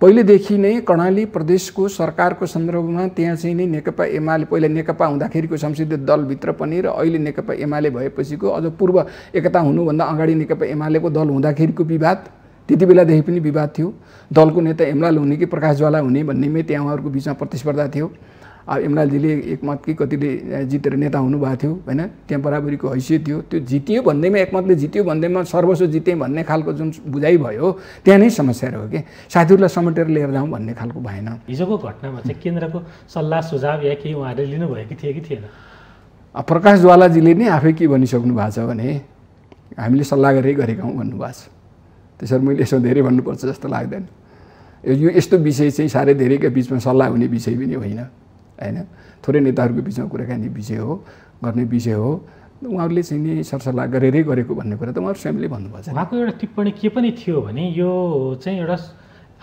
पहिलेदेखि नै कर्णाली प्रदेशको सरकारको सन्दर्भमा त्यहाँ चाहिँ नै नेकपा एमाले पहिला नेकपा हुँदाखेरिको संसदीय दलभित्र पनि र अहिले नेकपा एमाले भएपछिको अझ पूर्व एकता हुनुभन्दा अगाडि नेकपा एमालेको दल हुँदाखेरिको विवाद त्यति बेलादेखि पनि विवाद थियो। दलको नेता एमलाल हुने कि प्रकाश ज्वाला हुने भन्नेमै त्यहाँ उहाँहरूको बिचमा प्रतिस्पर्धा थियो। अब एमलालजीले एकमत कि कतिले जितेर नेता हुनुभएको थियो होइन, त्यहाँ बराबरीको हैसियत थियो। त्यो जितियो भन्दैमा एकमतले जित्यो भन्दैमा सर्वस्व जितेँ भन्ने खालको जुन बुझाइ भयो त्यहाँ नै समस्या रह्यो कि साथीहरूलाई समेटेर लिएर जाउँ भन्ने खालको भएन। हिजोको घटनामा चाहिँ केन्द्रको सल्लाह सुझाव या केही उहाँहरूले लिनुभएको थिए कि थिएन? प्रकाश ज्वालाजीले नै आफै के भनिसक्नु भएको छ भने हामीले सल्लाह गरेका हौँ भन्नुभएको छ। त्यसरी मैले यसो धेरै भन्नुपर्छ जस्तो लाग्दैन। यो यस्तो विषय चाहिँ साह्रै धेरैका बिचमा सल्लाह हुने विषय पनि होइन होइन, थोरै नेताहरूको बिचमा कुराकानी विषय हो, गर्ने विषय हो। उहाँहरूले चाहिँ नि सरसल्लाह गरेरै गरेको भन्ने कुरा त उहाँहरू स्वयंले भन्नुभएको छ। उहाँको एउटा टिप्पणी के पनि थियो भने यो चाहिँ एउटा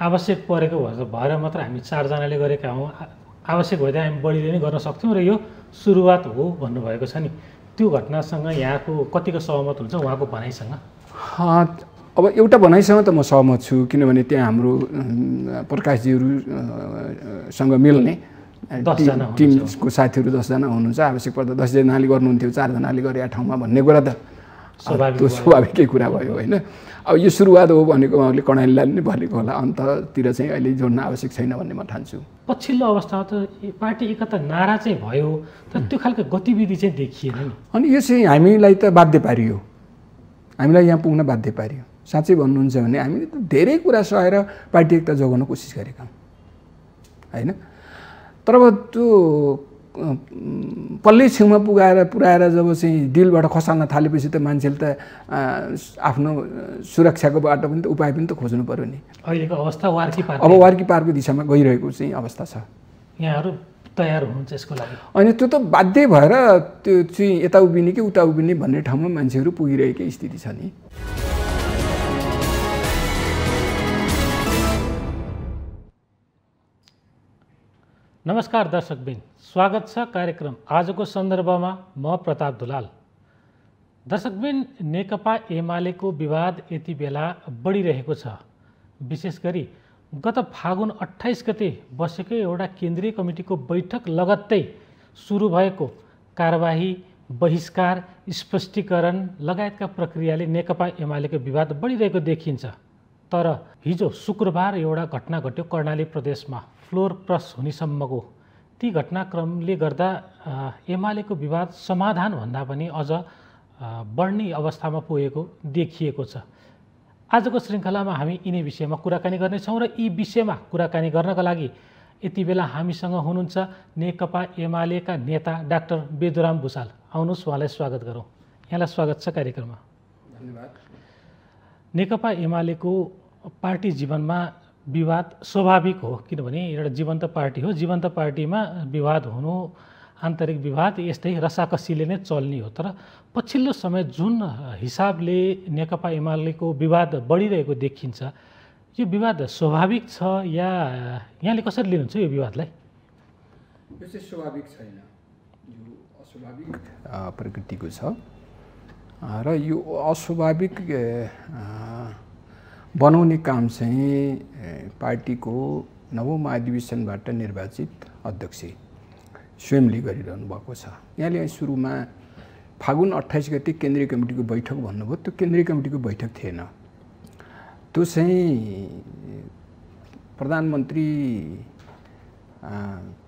आवश्यक परेको भएर मात्र हामी 4 जनाले गरेका हौँ, आवश्यक भए हामी बढीले नै गर्न सक्थ्यौँ र यो सुरुवात हो भन्नुभएको छ नि। त्यो घटनासँग यहाँको कतिको सहमत हुन्छ उहाँको भनाइसँग? अब एउटा भनाइसँग त म सहमत छु, किनभने त्यहाँ हाम्रो प्रकाशजीहरूसँग मिल्ने टिमको साथीहरू 10 जना हुनुहुन्छ। आवश्यक पर्दा 10 जनाले गर्नुहुन्थ्यो, 4 जनाले गरे ठाउँमा भन्ने कुरा त स्वाभाविकै कुरा भयो होइन। अब यो सुरुवात हो भनेको उहाँले कर्णालीलाई नै भनेको होला, अन्ततिर चाहिँ अहिले जोड्न आवश्यक छैन भन्ने म ठान्छु। पछिल्लो अवस्थामा त पार्टी एकता नारा चाहिँ भयो तर त्यो खालको गतिविधि चाहिँ देखिएन नि। अनि यो चाहिँ हामीलाई त बाध्य पारियो, हामीलाई यहाँ पुग्न बाध्य पारियो। साँच्चै भन्नुहुन्छ भने हामीले त धेरै कुरा सहेर पार्टी एकता जोगाउन कोसिस गरेका हौँ होइन। तर अब त्यो पल्लै छेउमा पुऱ्याएर जब चाहिँ डिलबाट खसाल्न थालेपछि त मान्छेले त आफ्नो सुरक्षाको बाटो पनि त उपाय पनि त खोज्नु पर्यो नि। अहिलेको अवस्था वार्की पारको दिशामा गइरहेको चाहिँ अवस्था छ। यहाँहरू तयार हुनुहुन्छ यसको लागि? अनि त्यो त बाध्य भएर त्यो चाहिँ यता उभिने कि उता उभिने भन्ने ठाउँमा मान्छेहरू पुगिरहेकै स्थिति छ नि। नमस्कार दर्शकबिन, स्वागत छ कार्यक्रम आजको सन्दर्भमा। म प्रताप दुलाल। दर्शकबिन, नेकपा एमालेको विवाद यति बेला बढिरहेको छ। विशेष गरी गत फागुन 28 गते बसेको एउटा केन्द्रीय कमिटीको बैठक लगत्तै सुरु भएको कारबाही, बहिष्कार, स्पष्टीकरण लगायतका प्रक्रियाले नेकपा एमालेको विवाद बढिरहेको देखिन्छ। तर हिजो शुक्रबार एउटा घटना घट्यो कर्णाली प्रदेशमा, फ्लोर क्रस हुनेसम्मको। ती घटनाक्रमले गर्दा एमालेको विवाद समाधान भन्दा पनि अझ बढ्ने अवस्थामा पुगेको देखिएको छ। आजको श्रृङ्खलामा हामी यिनै विषयमा कुराकानी गर्नेछौँ र यी विषयमा कुराकानी गर्नका लागि यति बेला हामीसँग हुनुहुन्छ नेकपा एमालेका नेता डाक्टर बेदुराम भुसाल। आउनुहोस्, उहाँलाई स्वागत गरौँ। यहाँलाई स्वागत छ कार्यक्रममा। धन्यवाद। नेकपा एमालेको पार्टी जीवनमा विवाद स्वाभाविक हो, किनभने एउटा जीवन्त पार्टी हो। जीवन्त पार्टीमा विवाद हुनु, आन्तरिक विवाद यस्तै रसाकसीले नै चल्ने हो। तर पछिल्लो समय जुन हिसाबले नेकपा एमालेको विवाद बढिरहेको देखिन्छ, यो विवाद स्वाभाविक छ या यहाँले कसरी लिनुहुन्छ यो विवादलाई? यो चाहिँ स्वाभाविक छैन, यो अस्वाभाविक प्रकृतिको छ र यो अस्वाभाविक बनाउने काम चाहिँ पार्टीको नवौं महाधिवेशनबाट निर्वाचित अध्यक्ष स्वयंले गरिरहनु भएको छ। यहाँले सुरुमा फागुन 28 गते केन्द्रीय कमिटीको बैठक भन्नुभयो, त्यो केन्द्रीय कमिटीको बैठक थिएन। त्यो चाहिँ प्रधानमन्त्री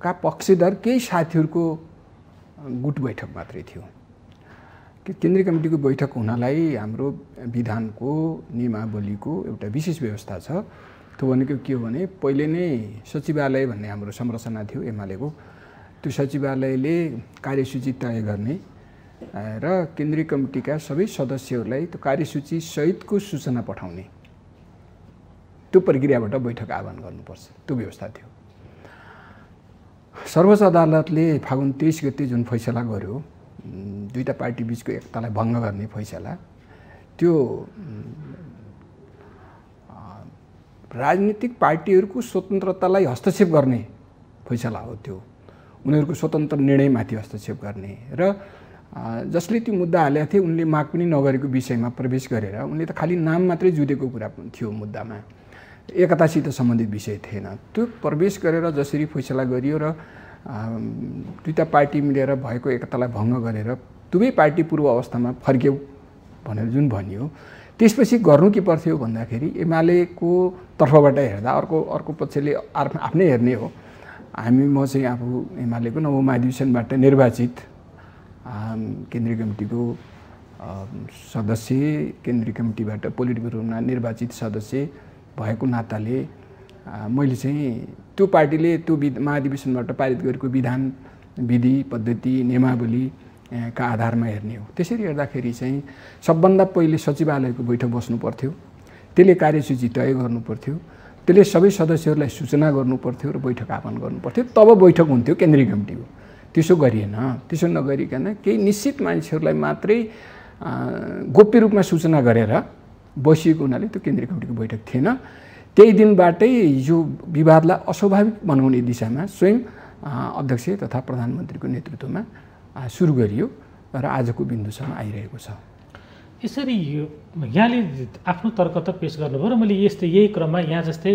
का पक्षधर केही साथीहरूको गुट बैठक मात्रै थियो। केन्द्रीय कमिटीको बैठक हुनलाई हाम्रो विधानको नियमावलीको एउटा विशेष व्यवस्था छ। त्यो भनेको के हो भने पहिले नै सचिवालय भन्ने हाम्रो संरचना थियो एमालेको। त्यो सचिवालयले कार्यसूची तय गर्ने र केन्द्रीय कमिटीका सबै सदस्यहरूलाई त्यो कार्यसूची सहितको सूचना पठाउने, त्यो प्रक्रियाबाट बैठक आह्वान गर्नुपर्छ, त्यो व्यवस्था थियो। सर्वोच्च अदालतले फागुन 23 गते जुन फैसला गर्यो, दुईटा पार्टी बीचको एकतालाई भङ्ग गर्ने फैसला, त्यो राजनीतिक पार्टीहरूको स्वतन्त्रतालाई हस्तक्षेप गर्ने फैसला हो। त्यो उनीहरूको स्वतन्त्र निर्णयमाथि हस्तक्षेप गर्ने र जसले त्यो मुद्दा हालेका थिए उनले माग पनि नगरेको विषयमा प्रवेश गरेर उनले त खालि नाम मात्रै जुधेको कुरा थियो मुद्दामा। एकतासित सम्बन्धित विषय थिएन। त्यो प्रवेश गरेर जसरी फैसला गरियो र दुईटा पार्टी मिलेर भएको एकतालाई भङ्ग गरेर दुवै पार्टी पूर्व अवस्थामा फर्क्यौ भनेर जुन भनियो, त्यसपछि गर्नु के पर्थ्यो भन्दाखेरि एमालेको तर्फबाट हेर्दा अर्को पक्षले आफ्नै हेर्ने हो। म चाहिँ आफू एमालेको नवौँ महाधिवेशनबाट निर्वाचित केन्द्रीय कमिटीको सदस्य, केन्द्रीय कमिटीबाट पोलिट ब्युरोमा निर्वाचित सदस्य भएको नाताले मैले चाहिँ त्यो पार्टीले त्यो महाधिवेशनबाट पारित गरेको विधान, विधि, पद्धति, नियमावली का आधारमा हेर्ने हो। त्यसरी हेर्दाखेरि चाहिँ सबभन्दा पहिले सचिवालयको बैठक बस्नु पर्थ्यो, त्यसले कार्यसूची तय गर्नु पर्थ्यो, त्यसले सबै सदस्यहरूलाई सूचना गर्नु पर्थ्यो र बैठक आह्वान गर्नु पर्थ्यो, तब बैठक हुन्थ्यो केन्द्रीय कमिटीको। त्यसो गरिएन। त्यसो नगरिकन केही निश्चित मान्छेहरूलाई मात्रै गोप्य रूपमा सूचना गरेर बसिएको हुनाले त्यो केन्द्रीय कमिटीको बैठक थिएन। त्यही दिनबाटै यो विवादलाई अस्वाभाविक बनाउने दिशामा स्वयं अध्यक्ष तथा प्रधानमन्त्रीको नेतृत्वमा सुरु गरियो र आजको बिन्दुसम्म आइरहेको छ। यसरी यहाँले आफ्नो तर्क त पेश गर्नुभयो र मैले यही क्रममा यहाँ जस्तै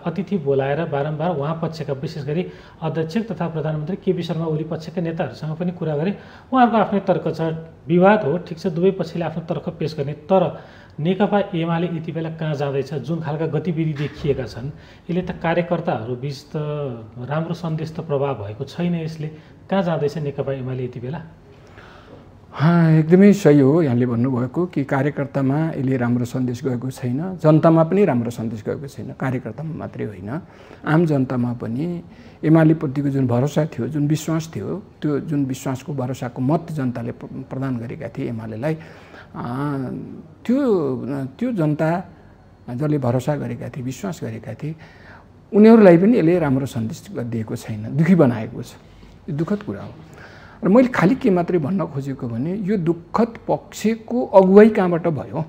अतिथि बोलाएर बारम्बार उहाँ पक्षका विशेष गरी अध्यक्ष तथा प्रधानमन्त्री केपी शर्मा ओली पक्षका नेताहरूसँग पनि कुरा गरेँ। उहाँहरूको आफ्नै तर्क छ, विवाद हो, ठिक छ, दुवै पक्षले आफ्नो तर्क पेश गर्ने, तर नेकपा एमाले यति बेला कहाँ जाँदैछ, जुन खालका गतिविधि देखिएका छन्, यसले त कार्यकर्ताहरू बिच त राम्रो सन्देश त प्रभाव भएको छैन। यसले कहाँ जाँदैछ नेकपा एमाले यति बेला? एकदमै सही हो यहाँले भन्नुभएको कि कार्यकर्तामा यसले राम्रो सन्देश गएको छैन, जनतामा पनि राम्रो सन्देश गएको छैन। कार्यकर्तामा मात्रै होइन, आम जनतामा पनि एमालेप्रतिको जुन भरोसा थियो, जुन विश्वास थियो, त्यो जुन विश्वासको भरोसाको मत जनताले प्रदान गरेका थिए एमालेलाई, त्यो जनता जसले भरोसा गरेका थिए, विश्वास गरेका थिए, उनीहरूलाई पनि यसले राम्रो सन्देश दिएको छैन, दुखी बनाएको छ। यो दुःखद कुरा हो। र मैले खालि के मात्रै भन्न खोजेको भने यो दुःखद पक्षको अगुवाई कहाँबाट भयो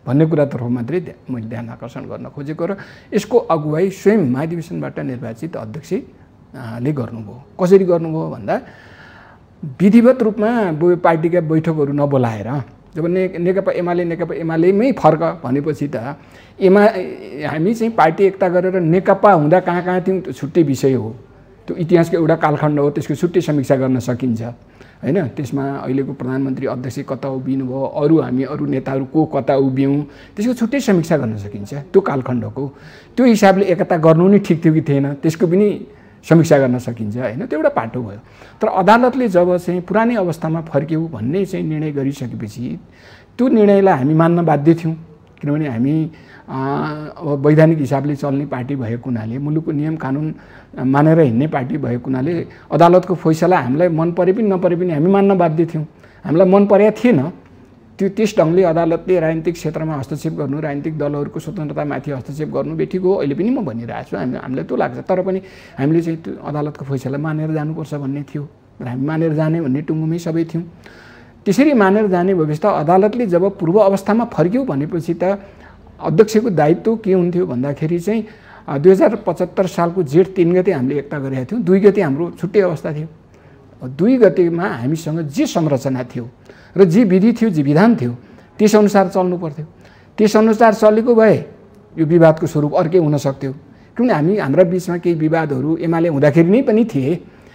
भन्ने कुरातर्फ मात्रै मैले ध्यान आकर्षण गर्न खोजेको र यसको अगुवाई स्वयं महाधिवेशनबाट निर्वाचित अध्यक्षले गर्नुभयो। कसरी गर्नुभयो भन्दा विधिवत रूपमा पार्टीका बैठकहरू नबोलाएर, जब नेकपा एमालेमै फर्क भनेपछि त हामी चाहिँ पार्टी एकता गरेर नेकपा हुँदा कहाँ कहाँ थियौँ त्यो छुट्टै विषय हो। त्यो इतिहासको एउटा कालखण्ड हो, त्यसको छुट्टै समीक्षा गर्न सकिन्छ होइन। त्यसमा अहिलेको प्रधानमन्त्री अध्यक्ष कता उभिनु भयो, हामी अरू नेताहरू को कता उभियौँ, त्यसको छुट्टै समीक्षा गर्न सकिन्छ। त्यो कालखण्डको त्यो हिसाबले एकता गर्नु नै ठिक थियो कि थिएन, त्यसको पनि समीक्षा गर्न सकिन्छ होइन। त्यो एउटा पाटो भयो। तर अदालतले जब चाहिँ पुरानै अवस्थामा फर्क्यौँ भन्ने चाहिँ निर्णय गरिसकेपछि त्यो निर्णयलाई हामी मान्न बाध्य थियौँ, किनभने हामी अब वैधानिक हिसाबले चल्ने पार्टी भएको हुनाले, मुलुकको नियम कानुन मानेर हिँड्ने पार्टी भएको हुनाले अदालतको फैसला हामीलाई मन परे पनि नपरे पनि हामी मान्न बाध्य थियौँ। हामीलाई मन परेको थिएन त्यस ढङ्गले अदालतले राजनीतिक क्षेत्रमा हस्तक्षेप गर्नु, राजनीतिक दलहरूको स्वतन्त्रतामाथि हस्तक्षेप गर्नु बेठिक हो। अहिले पनि म भनिरहेको छु, हामीलाई त्यो लाग्छ। तर पनि हामीले चाहिँ त्यो अदालतको फैसला मानेर जानुपर्छ भन्ने थियो र हामी मानेर जाने भन्ने टुङ्गोमै सबै थियौँ। त्यसरी मानेर जाने व्यवस्था अदालतले जब पूर्व अवस्थामा फर्क्यौँ भनेपछि त अध्यक्षको दायित्व के हुन्थ्यो भन्दाखेरि चाहिँ 2075 सालको जेठ 3 गते हामीले एकता गरेका थियौँ। 2 गते हाम्रो छुट्टै अवस्था थियो। 2 गतेमा हामीसँग जे संरचना थियो र जे विधि थियो, जे विधान थियो, त्यसअनुसार चल्नु पर्थ्यो। त्यसअनुसार चलेको भए यो विवादको स्वरूप अर्कै हुन सक्थ्यो। किनभने हाम्रा बिचमा केही विवादहरू एमाले हुँदाखेरि नै पनि थिए,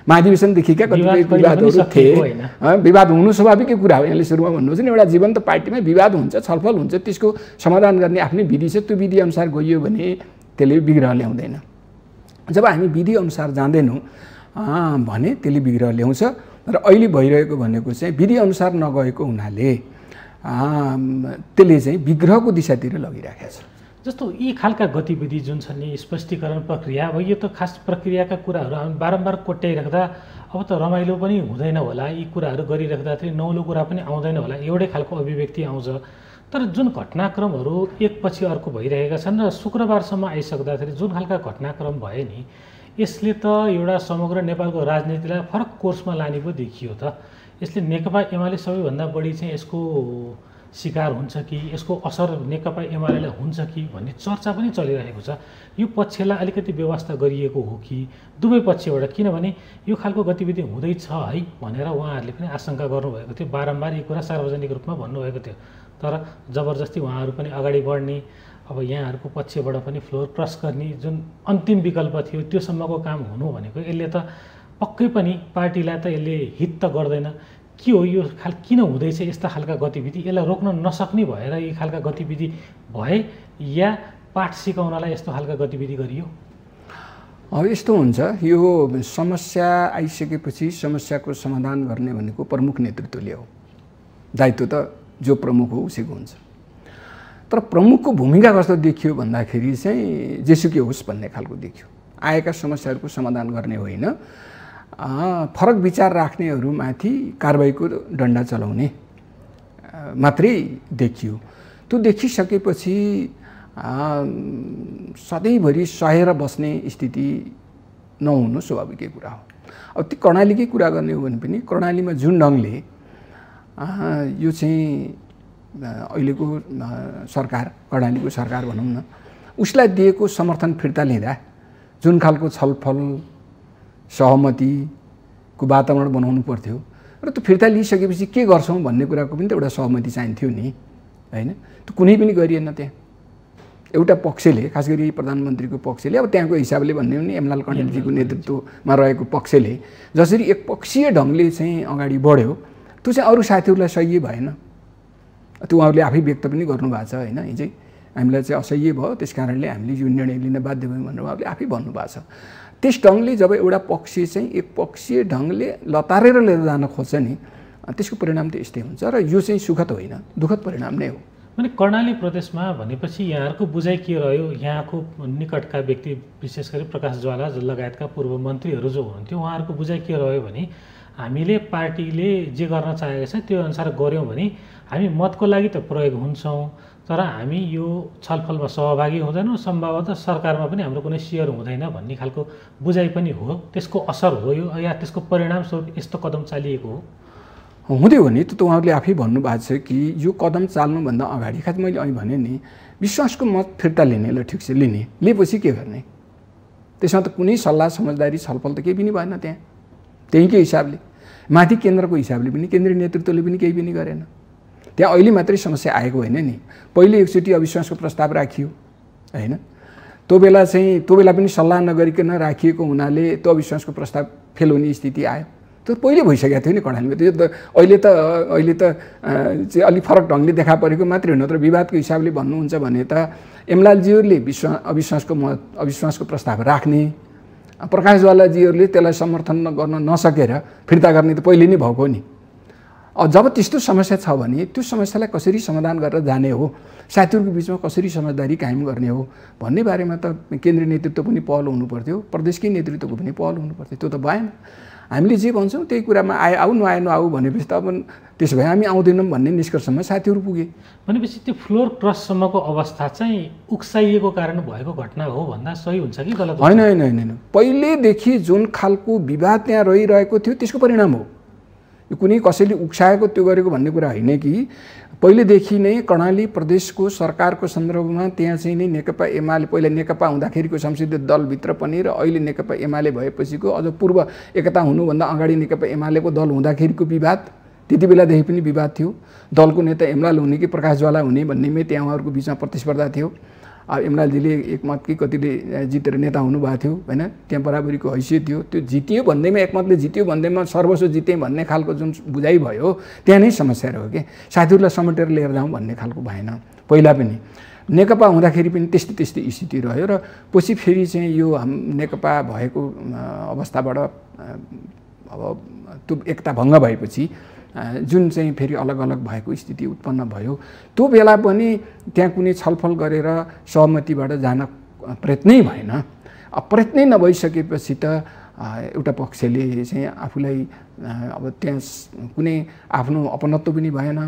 महाधिवेशनदेखिका कतिपय विवादहरू थिए। विवाद हुनु स्वाभाविकै कुरा हो। यहाँले सुरुमा भन्नुहुन्छ नि, एउटा जीवन्त पार्टीमा विवाद हुन्छ, छलफल हुन्छ, त्यसको समाधान गर्ने आफ्नै विधि छ। त्यो विधि अनुसार गइयो भने त्यसले विग्रह ल्याउँदैन। जब हामी विधि अनुसार जाँदैनौँ भने त्यसले विग्रह ल्याउँछ। र अहिले भइरहेको भनेको चाहिँ विधि अनुसार नगएको हुनाले त्यसले चाहिँ विग्रहको दिशातिर लगिरहेको छ। जस्तो यी खालका गतिविधि जुन छन् नि, स्पष्टीकरण प्रक्रिया, अब यो त खास प्रक्रियाका कुराहरू हामी बारम्बार कोट्याइराख्दा अब त रमाइलो पनि हुँदैन होला, यी कुराहरू गरिराख्दाखेरि नौलो कुरा पनि आउँदैन होला, एउटै खालको अभिव्यक्ति आउँछ। तर जुन घटनाक्रमहरू एकपछि अर्को भइरहेका छन् र शुक्रबारसम्म आइसक्दाखेरि जुन खालका घटनाक्रम भए नि, यसले त एउटा समग्र नेपालको राजनीतिलाई फरक कोर्समा लाने पो देखियो त। यसले नेकपा एमाले सबैभन्दा बढी चाहिँ यसको शिकार हुन्छ कि, यसको असर नेकपा एमालेलाई हुन्छ कि भन्ने चर्चा पनि चलिरहेको छ। यो पक्षलाई अलिकति व्यवस्था गरिएको हो कि दुवै पक्षबाट? किनभने यो खालको गतिविधि हुँदैछ है भनेर उहाँहरूले पनि आशंका गर्नुभएको थियो, बारम्बार यो कुरा सार्वजनिक रूपमा भन्नुभएको थियो। तर जबरजस्ती उहाँहरू पनि अगाडि बढ्ने, अब यहाँहरूको पक्षबाट पनि फ्लोर क्रस गर्ने जुन अन्तिम विकल्प थियो त्योसम्मको काम हुनु भनेको यसले त पक्कै पनि पार्टीलाई त यसले हित त गर्दैन। के हो यो किन हुँदैछ यस्ता खालका गतिविधि? यसलाई रोक्न नसक्ने भएर यी खालका गतिविधि भए या पाठ सिकाउनलाई यस्तो खालका गतिविधि गरियो? अब यस्तो हुन्छ, यो समस्या आइसकेपछि समस्याको समाधान गर्ने भनेको प्रमुख नेतृत्वले हो। दायित्व त जो प्रमुख हो उसैको हुन्छ। तर प्रमुखको भूमिका कस्तो देखियो भन्दाखेरि चाहिँ जेसुकै होस् भन्ने खालको देखियो। आएका समस्याहरूको समाधान गर्ने होइन, फरक विचार राख्नेहरूमाथि कारबाहीको डन्डा चलाउने मात्रै देखियो। त्यो देखिसकेपछि सधैँभरि सहेर बस्ने स्थिति नहुनु स्वाभाविकै कुरा हो। अब त्यो कर्णालीकै कुरा गर्ने हो भने पनि कर्णालीमा जुन ढङ्गले यो चाहिँ अहिलेको सरकार, कर्णालीको सरकार भनौँ न, उसलाई दिएको समर्थन फिर्ता लिँदा जुन खालको छलफल सहमतिको वातावरण बनाउनु पर्थ्यो र त्यो फिर्ता लिइसकेपछि के गर्छौँ भन्ने कुराको पनि त एउटा सहमति चाहिन्थ्यो नि, होइन? त्यो कुनै पनि गरिएन। त्यहाँ एउटा पक्षले, खास गरी प्रधानमन्त्रीको पक्षले, अब त्यहाँको हिसाबले भन्ने हो भने एमलाल कण्डेलजीको नेतृत्वमा रहेको पक्षले जसरी एकपक्षीय ढङ्गले चाहिँ अगाडि बढ्यो, त्यो चाहिँ अरू साथीहरूलाई सही भएन। त्यो उहाँहरूले आफै व्यक्त पनि गर्नुभएको छ, होइन? हिजै हामीलाई चाहिँ असह्य भयो, त्यस कारणले हामीले यो निर्णय लिन बाध्य भयौँ भनेर उहाँहरूले आफै भन्नुभएको छ। त्यस ढङ्गले जब एउटा पक्ष चाहिँ एकपक्षीय ढङ्गले लतारेर लिएर जान खोज्छ नि, त्यसको परिणाम त यस्तै हुन्छ र यो चाहिँ सुखद होइन, दुःखद परिणाम नै हो। भने कर्णाली प्रदेशमा भनेपछि यहाँहरूको बुझाइ के रह्यो? यहाँको निकटका व्यक्ति विशेष गरी प्रकाश ज्वाला लगायतका पूर्व मन्त्रीहरू जो हुनुहुन्थ्यो उहाँहरूको बुझाइ के रह्यो भने हामीले पार्टीले जे गर्न चाहेको छ त्यो अनुसार गऱ्यौँ भने हामी मतको लागि त प्रयोग हुन्छौँ, तर हामी यो छलफलमा सहभागी हुँदैनौँ, सम्भवतः सरकारमा पनि हाम्रो कुनै सेयर हुँदैन भन्ने खालको बुझाइ पनि हो। त्यसको असर हो यो या त्यसको परिणामस्वरूप यस्तो कदम चालिएको हो? हुँदै हो नि, त्यो उहाँहरूले आफै भन्नुभएको छ कि यो कदम चाल्नुभन्दा अगाडि, खास मैले अहिले भने नि विश्वासको मत फिर्ता लिने, ल ठिक छ लिने, लिएपछि के गर्ने? त्यसमा त कुनै सल्लाह समझदारी छलफल त केही पनि भएन। त्यहाँ त्यहीँकै हिसाबले माथि केन्द्रको हिसाबले पनि केन्द्रीय नेतृत्वले पनि केही पनि गरेन। त्यहाँ अहिले मात्रै समस्या आएको होइन नि, पहिले एकचोटि अविश्वासको प्रस्ताव राखियो, होइन? त्यो बेला पनि सल्लाह नगरिकन राखिएको हुनाले त्यो अविश्वासको प्रस्ताव फेल हुने स्थिति आयो। त्यो पहिले भइसकेको थियो नि कर्णालीमा। त्यो त अहिले त चाहिँ अलिक फरक ढङ्गले देखा परेको मात्रै हो। नत्र विवादको हिसाबले भन्नुहुन्छ भने त एमलालजीहरूले अविश्वासको प्रस्ताव राख्ने, प्रकाश ज्वालाजीहरूले त्यसलाई समर्थन गर्न नसकेर फिर्ता गर्ने त पहिले नै भएको नि। जब त्यस्तो समस्या छ भने त्यो समस्यालाई कसरी समाधान गरेर जाने हो, साथीहरूको बिचमा कसरी समझदारी कायम गर्ने हो भन्ने बारेमा त केन्द्रीय नेतृत्व पनि पहल हुनुपर्थ्यो, प्रदेशकै नेतृत्वको पनि पहल हुनुपर्थ्यो। त्यो त भएन। हामीले जे भन्छौँ त्यही कुरामा आऊ नआऊ भनेपछि त अब त्यसो भए हामी आउँदैनौँ भन्ने निष्कर्षमा साथीहरू पुगे। भनेपछि त्यो फ्लोर क्रससम्मको अवस्था चाहिँ उक्साइएको कारण भएको घटना हो भन्दा सही हुन्छ कि गलत? होइन होइन होइन, पहिलेदेखि जुन खालको विवाद त्यहाँ रहिरहेको थियो त्यसको परिणाम हो। यो कुनै कसैले उक्साएको त्यो गरेको भन्ने कुरा होइन कि पहिलेदेखि नै कर्णाली प्रदेशको सरकारको सन्दर्भमा त्यहाँ चाहिँ नै नेकपा एमाले, पहिला नेकपा हुँदाखेरिको संसदीय दलभित्र पनि र अहिले नेकपा एमाले भएपछिको अझ पूर्व एकता हुनुभन्दा अगाडि नेकपा एमालेको दल हुँदाखेरिको विवाद, त्यति बेलादेखि पनि विवाद थियो। दलको नेता एमलाल हुने कि प्रकाश ज्वाला हुने भन्नेमै त्यहाँ उहाँहरूको बिचमा प्रतिस्पर्धा थियो। अब एमलालजीले एकमत कि कतिले जितेर नेता हुनुभएको थियो, होइन? त्यहाँ बराबरीको हैसियत थियो। त्यो जितियो भन्दैमा, एकमतले जित्यो भन्दैमा सर्वस्व जितेँ भन्ने खालको जुन बुझाइ भयो त्यहाँ नै समस्या रह्यो कि साथीहरूलाई समेटेर लिएर जाउँ भन्ने खालको भएन। पहिला पनि नेकपा हुँदाखेरि पनि त्यस्तै स्थिति रह्यो र पछि फेरि चाहिँ यो नेकपा भएको अवस्थाबाट अब त्यो एकता भङ्ग भएपछि जुन चाहिँ फेरि अलग अलग भएको स्थिति उत्पन्न भयो, त्यो बेला पनि त्यहाँ कुनै छलफल गरेर सहमतिबाट जान प्रयत्नै भएन। प्रयत्नै नभइसकेपछि त एउटा पक्षले चाहिँ आफूलाई अब त्यहाँ कुनै आफ्नो अपनत्व पनि भएन,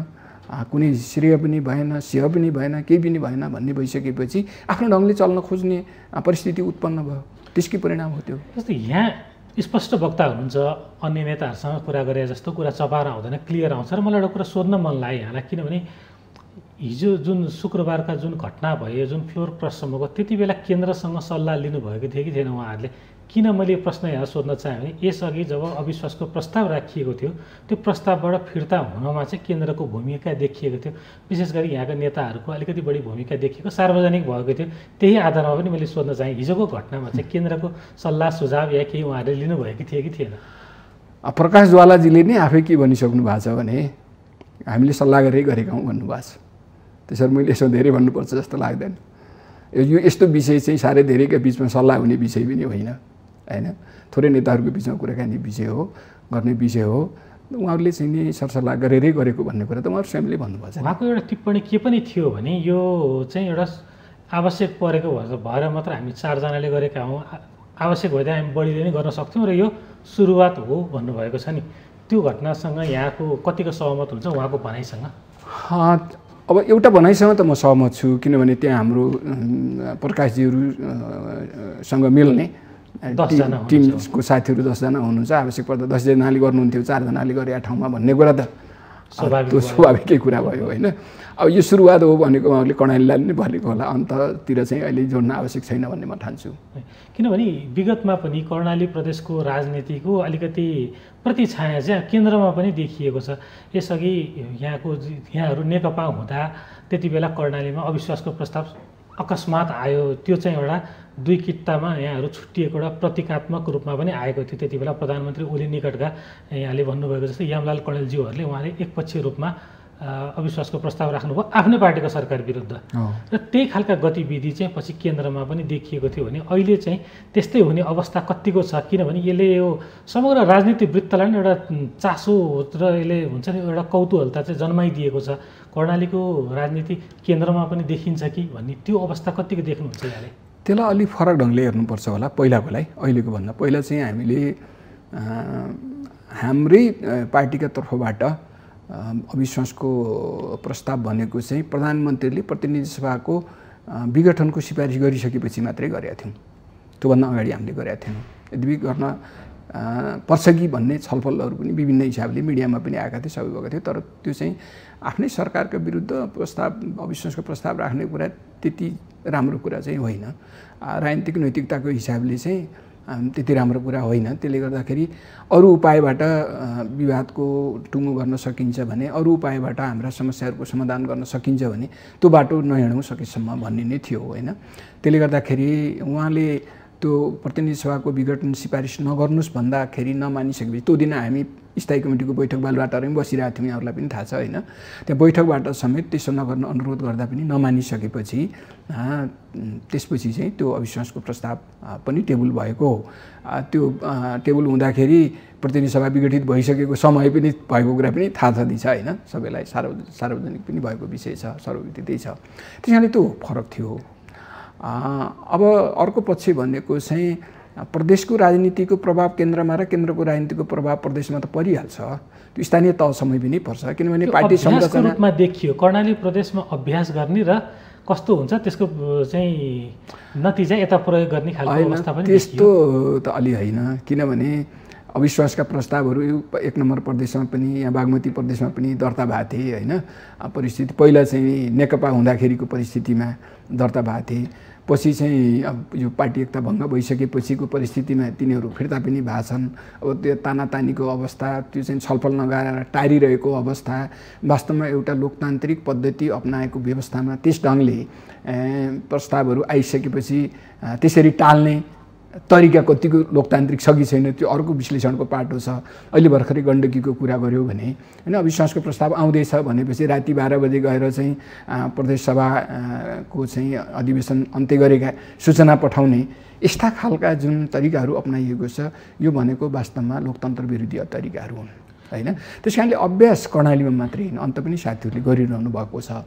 कुनै श्रेय पनि भएन, सेवा पनि भएन, केही पनि भएन भन्ने भइसकेपछि आफ्नो ढङ्गले चल्न खोज्ने परिस्थिति उत्पन्न भयो। त्यसकै परिणाम हो त्यो। जस्तै यहाँ स्पष्ट वक्ता हुनुहुन्छ, अन्य नेताहरूसँग कुरा गरे जस्तो कुरा चपाएर आउँदैन, क्लियर आउँछ। र मलाई एउटा कुरा सोध्न मन लाग्यो यहाँलाई, किनभने हिजो जुन शुक्रबारका जुन घटना भयो, जुन फ्लोर क्रससम्मको, त्यति बेला केन्द्रसँग सल्लाह लिनुभएको थियो कि थिएन उहाँहरूले? किन मैले प्रश्न यहाँ सोध्न चाहेँ भने यसअघि जब अविश्वासको प्रस्ताव राखिएको थियो त्यो प्रस्तावबाट फिर्ता हुनमा चाहिँ केन्द्रको भूमिका देखिएको थियो। विशेष गरी यहाँका नेताहरूको अलिकति बढी भूमिका देखिएको सार्वजनिक भएको थियो। त्यही आधारमा पनि मैले सोध्न चाहेँ हिजोको घटनामा चाहिँ केन्द्रको सल्लाह सुझाव या केही उहाँहरूले लिनुभएको थियो कि थिएन? प्रकाश ज्वालाजीले नै आफै के भनिसक्नु भएको छ भने हामीले सल्लाह गरेका हौँ भन्नुभएको छ। त्यसरी मैले यसो धेरै भन्नुपर्छ जस्तो लाग्दैन। यो यस्तो विषय चाहिँ साह्रै धेरैका बिचमा सल्लाह हुने विषय पनि होइन हैन, थोरै नेताहरूको बिचमा कुराकानी विषय हो, गर्ने विषय हो। उहाँहरूले चाहिँ नि सरसल्लाह गरेरै गरेको भन्ने कुरा त उहाँहरू स्वयंले भन्नुभएको छ। उहाँको एउटा टिप्पणी के पनि थियो भने यो चाहिँ एउटा आवश्यक परेको भएर मात्र हामी 4 जनाले गरेका हौँ, आवश्यक भए हामी बढीले नै गर्न सक्थ्यौँ र यो सुरुवात हो भन्नुभएको छ नि। त्यो घटनासँग यहाँको कतिको सहमत हुन्छ उहाँको भनाइसँग? अब एउटा भनाइसँग त म सहमत छु, किनभने त्यहाँ हाम्रो प्रकाशजीहरूसँग मिल्ने टिमको साथीहरू 10 जना हुनुहुन्छ। आवश्यक पर्दा 10 जनाले गर्नुहुन्थ्यो, 4 जनाले गरेका ठाउँमा भन्ने कुरा त त्यो स्वाभाविकै कुरा भयो होइन। अब यो सुरुवात हो भनेको उहाँले कर्णालीलाई नै भनेको होला, अन्ततिर चाहिँ अहिले जोड्न आवश्यक छैन भन्ने म ठान्छु। किनभने विगतमा पनि कर्णाली प्रदेशको राजनीतिको अलिकति प्रतिछाया चाहिँ केन्द्रमा पनि देखिएको छ। यसअघि यहाँहरू नेकपा हुँदा त्यति बेला कर्णालीमा अविश्वासको प्रस्ताव अकस्मात आयो। त्यो चाहिँ एउटा 2 किट्टामा यहाँहरू छुट्टिएको एउटा प्रतीकात्मक रूपमा पनि आएको थियो। त्यति बेला प्रधानमन्त्री ओली निकटका यहाँले भन्नुभएको जस्तै यामलाल कणेलज्यूहरूले उहाँले एकपक्षीय रूपमा अविश्वासको प्रस्ताव राख्नुभयो आफ्नै पार्टीको सरकार विरुद्ध र त्यही खालका गतिविधि चाहिँ पछि केन्द्रमा पनि देखिएको थियो भने अहिले चाहिँ त्यस्तै हुने अवस्था कतिको छ? किनभने यसले यो समग्र राजनीतिक वृत्तलाई पनि एउटा चासो र यसले हुन्छ नि एउटा कौतूहलता चाहिँ जन्माइदिएको छ। कर्णालीको राजनीति केन्द्रमा पनि देखिन्छ कि भन्ने त्यो अवस्था कतिको देख्नुहुन्छ यहाँले? त्यसलाई अलिक फरक ढङ्गले हेर्नुपर्छ होला पहिलाकोलाई अहिलेको भन्दा। पहिला चाहिँ हामीले हाम्रै पार्टीका तर्फबाट अविश्वासको प्रस्ताव भनेको चाहिँ प्रधानमन्त्रीले प्रतिनिधि सभाको विघटनको सिफारिस गरिसकेपछि मात्रै गरेका थियौँ। त्योभन्दा अगाडि हामीले गरेका थियौँ। यद्यपि गर्न पर्छ कि भन्ने छलफलहरू पनि विभिन्न हिसाबले मिडियामा पनि आएका थिए, सबै भएको थियो। तर त्यो चाहिँ आफ्नै सरकारको विरुद्ध अविश्वासको प्रस्ताव राख्ने कुरा त्यति राम्रो कुरा चाहिँ होइन। राजनीतिक नैतिकताको हिसाबले चाहिँ त्यति राम्रो कुरा होइन। त्यसले गर्दाखेरि अरू उपायबाट विवादको टुङ्गो गर्न सकिन्छ भने, अरू उपायबाट हाम्रा समस्याहरूको समाधान गर्न सकिन्छ भने त्यो बाटो नहिँडौँ सकेसम्म भन्ने नै थियो होइन। त्यसले गर्दाखेरि उहाँले त्यो प्रतिनिधि सभाको विघटन सिफारिस नगर्नुहोस् भन्दाखेरि नमानिसकेपछि त्यो दिन हामी स्थायी कमिटीको बैठक बालुवाटारमै बसिरहेको थियौँ, यहाँहरूलाई पनि थाहा छ होइन। त्यहाँ बैठकबाट समेत त्यसो नगर्न अनुरोध गर्दा पनि नमानिसकेपछि त्यसपछि चाहिँ त्यो अविश्वासको प्रस्ताव पनि टेबल भएको हो। त्यो टेबल हुँदाखेरि प्रतिनिधि सभा विघटित भइसकेको समय पनि भएको कुरा पनि थाहा छँदैछ होइन, सबैलाई सार्वजनिक पनि भएको विषय छ, सर्वविदितै छ। त्यस कारणले त्यो फरक थियो। अब अर्को पक्ष भनेको चाहिँ प्रदेशको राजनीतिको प्रभाव केन्द्रमा र केन्द्रको राजनीतिको प्रभाव प्रदेशमा त परिहाल्छ। त्यो स्थानीय तहसम्म पनि पर्छ, किनभने पार्टी संरचना रूपमा देखियो कर्णाली प्रदेशमा अभ्यास गर्ने र कस्तो हुन्छ त्यसको चाहिँ नतिजा यता प्रयोग गर्ने खालको अवस्था पनि त्यस्तो त अलि होइन। किनभने अविश्वासका प्रस्तावहरू 1 नम्बर प्रदेशमा पनि यहाँ बागमती प्रदेशमा पनि दर्ता भएको थिए होइन। परिस्थिति पहिला चाहिँ नेकपा हुँदाखेरिको परिस्थितिमा दर्ता भएको थिए। पछि चाहिँ अब यो पार्टी एकता भङ्ग भइसकेपछिको परिस्थितिमा तिनीहरू फिर्ता पनि भएको छन्। अब त्यो तानातानीको अवस्था, त्यो चाहिँ छलफल नगरेर टारिरहेको अवस्था, वास्तवमा एउटा लोकतान्त्रिक पद्धति अपनाएको व्यवस्थामा त्यस ढङ्गले प्रस्तावहरू आइसकेपछि त्यसरी टाल्ने तरिका कतिको लोकतान्त्रिक छ कि छैन त्यो अर्को विश्लेषणको पाटो छ। अहिले भर्खरै गण्डकीको कुरा गऱ्यो भने होइन, अविश्वासको प्रस्ताव आउँदैछ भनेपछि राति 12 बजे गएर चाहिँ प्रदेश सभाको चाहिँ अधिवेशन अन्त्य गरेका सूचना पठाउने यस्ता खालका जुन तरिकाहरू अपनाइएको छ यो भनेको वास्तवमा लोकतन्त्र विरोधी तरिकाहरू हुन् होइन। त्यस कारणले अभ्यास कर्णालीमा मात्रै होइन, अन्त पनि साथीहरूले गरिरहनु भएको छ।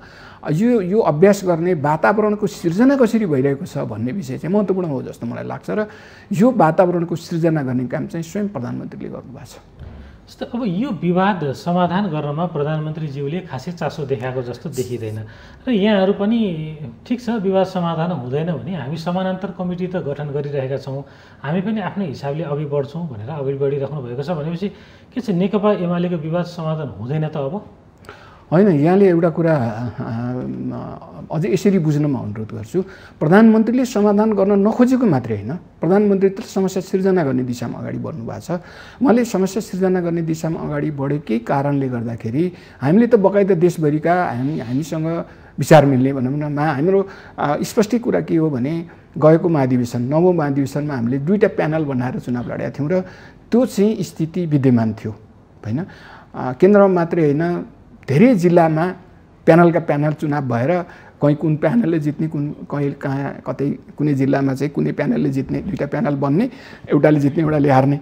यो अभ्यास गर्ने वातावरणको सिर्जना कसरी भइरहेको छ भन्ने विषय चाहिँ महत्त्वपूर्ण हो जस्तो मलाई लाग्छ र यो वातावरणको सिर्जना गर्ने काम चाहिँ स्वयं प्रधानमन्त्रीले गर्नुभएको छ। जस्तो अब यो विवाद समाधान गर्नमा प्रधानमन्त्रीज्यूले खासै चासो देखाएको जस्तो देखिँदैन र यहाँहरू पनि ठिक छ विवाद समाधान हुँदैन भने हामी समानान्तर कमिटी त गठन गरिरहेका छौँ, हामी पनि आफ्नै हिसाबले अघि बढ्छौँ भनेर अघि बढिराख्नु भएको छ भनेपछि के छ नेकपा एमालेको विवाद समाधान हुँदैन त? अब होइन, यहाँले एउटा कुरा अझै यसरी बुझ्न म अनुरोध गर्छु। प्रधानमन्त्रीले समाधान गर्न नखोजेको मात्रै होइन, प्रधानमन्त्री त समस्या सिर्जना गर्ने दिशामा अगाडि बढ्नु भएको छ। उहाँले समस्या सिर्जना गर्ने दिशामा अगाडि बढेकै कारणले गर्दाखेरि हामीले त बकाइदा देशभरिका हामीसँग विचार मिल्ने भनौँ न हाम्रो स्पष्ट कुरा के हो भने गएको महाधिवेशन 9औं महाधिवेशनमा हामीले 2टा प्यानल बनाएर चुनाव लडेका थियौँ र त्यो चाहिँ स्थिति विद्यमान थियो होइन। केन्द्रमा मात्रै होइन, धेरै जिल्लामा प्यानल चुनाव भएर कहीँ कुन प्यानलले जित्ने, कहीँ कहाँ कतै कुनै जिल्लामा चाहिँ कुनै प्यानलले जित्ने, 2टा प्यानल बन्ने, एउटाले जित्ने एउटाले हार्ने,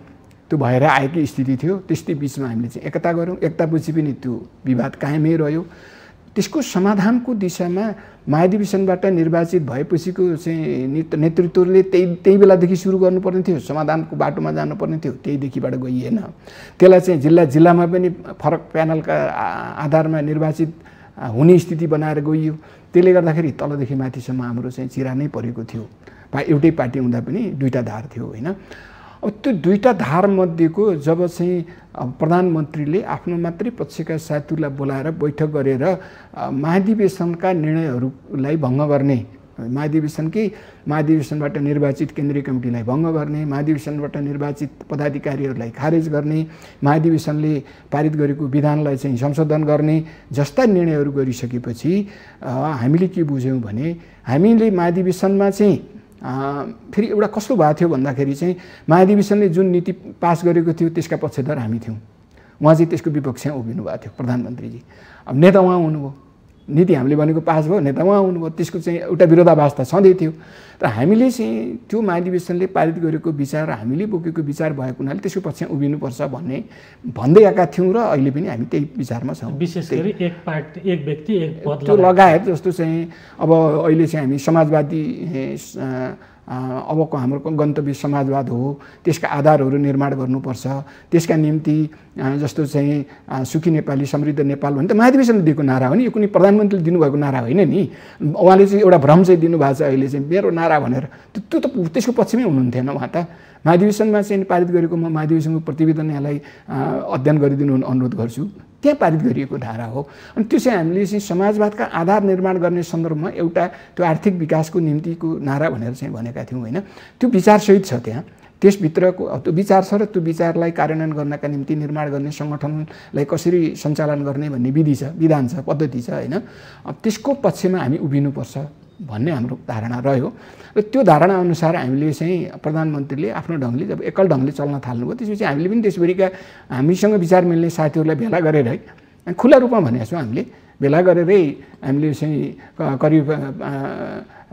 त्यो भएर आएकै स्थिति थियो। त्यस्तै बिचमा हामीले चाहिँ एकता गऱ्यौँ, एकतापछि पनि त्यो विवाद कायमै रह्यो। त्यसको समाधानको दिशामा महाधिवेशनबाट निर्वाचित भएपछिको चाहिँ नेतृत्वले त्यही बेलादेखि सुरु गर्नुपर्ने थियो, समाधानको बाटोमा जानुपर्ने थियो, त्यहीदेखिबाट गइएन। त्यसलाई चाहिँ जिल्लामा पनि फरक प्यानलका आधारमा निर्वाचित हुने स्थिति बनाएर गइयो। त्यसले गर्दाखेरि तलदेखि माथिसम्म हाम्रो चाहिँ चिरा नै परेको थियो। एउटै पार्टी हुँदा पनि 2टा धार थियो होइन। अब त्यो 2टा धारमध्येको जब चाहिँ प्रधानमन्त्रीले आफ्नो मात्रै पक्षका साथीहरूलाई बोलाएर बैठक गरेर महाधिवेशनका निर्णयहरूलाई भङ्ग गर्ने, महाधिवेशनबाट निर्वाचित केन्द्रीय कमिटीलाई भङ्ग गर्ने, महाधिवेशनबाट निर्वाचित पदाधिकारीहरूलाई खारेज गर्ने, महाधिवेशनले पारित गरेको विधानलाई चाहिँ संशोधन गर्ने जस्ता निर्णयहरू गरिसकेपछि हामीले के बुझ्यौँ भने हामीले महाधिवेशनमा चाहिँ फेरि एउटा कस्तो भएको थियो भन्दाखेरि चाहिँ महाधिवेशनले जुन नीति पास गरेको थियो त्यसका पक्षधर हामी थियौँ। उहाँ चाहिँ त्यसको विपक्षमा उभिनु भएको थियो प्रधानमन्त्रीजी। अब नेता उहाँ हुनुभयो, नीति हामीले भनेको पास भयो, नेता उहाँ हुनुभयो, त्यसको चाहिँ एउटा विरोधाभास त छँदै थियो। तर हामीले चाहिँ त्यो महाधिवेशनले पारित गरेको विचार, हामीले बोकेको विचार भएको हुनाले त्यसको पक्षमा उभिनुपर्छ भन्दै आएका थियौँ र अहिले पनि हामी त्यही विचारमा छौँ। विशेष गरी एक पार्टी एक व्यक्ति एक पद त्यो लगायत जस्तो चाहिँ अब अहिले चाहिँ हामी समाजवादी अबको हाम्रो गन्तव्य समाजवाद हो, त्यसका आधारहरू निर्माण गर्नुपर्छ, त्यसका निम्ति जस्तो चाहिँ सुखी नेपाली समृद्ध नेपाल भने त महाधिवेशनले दिएको नारा हो नि, यो कुनै प्रधानमन्त्रीले दिनुभएको नारा होइन नि। उहाँले चाहिँ एउटा भ्रम चाहिँ दिनुभएको छ अहिले चाहिँ मेरो नारा भनेर, त्यो त त्यसको पक्षमै हुनुहुन्थेन। उहाँ त महाधिवेशनमा चाहिँ पारित गरेको म महाधिवेशनको प्रतिवेदन यहाँलाई अध्ययन गरिदिनु अनुरोध गर्छु, त्यहाँ पारित गरिएको धारा हो। अनि त्यो चाहिँ हामीले चाहिँ समाजवादका आधार निर्माण गर्ने सन्दर्भमा एउटा त्यो आर्थिक विकासको निम्तिको नारा भनेर चाहिँ भनेका थियौँ होइन। त्यो विचारसहित छ त्यहाँ, त्यसभित्रको त्यो विचार छ र त्यो विचारलाई कार्यान्वयन गर्नका निम्ति निर्माण गर्ने सङ्गठनलाई कसरी सञ्चालन गर्ने भन्ने विधि छ, विधान छ, पद्धति छ होइन। अब त्यसको पक्षमा हामी उभिनुपर्छ भन्ने हाम्रो धारणा रह्यो र त्यो धारणा अनुसार हामीले चाहिँ प्रधानमन्त्रीले आफ्नो ढङ्गले जब एकल ढङ्गले चल्न थाल्नुभयो त्यसपछि हामीले पनि देशभरिका हामीसँग विचार मिल्ने साथीहरूलाई भेला गरेर है खुला रूपमा भनेको छौँ। हामीले भेला गरेरै हामीले चाहिँ करिब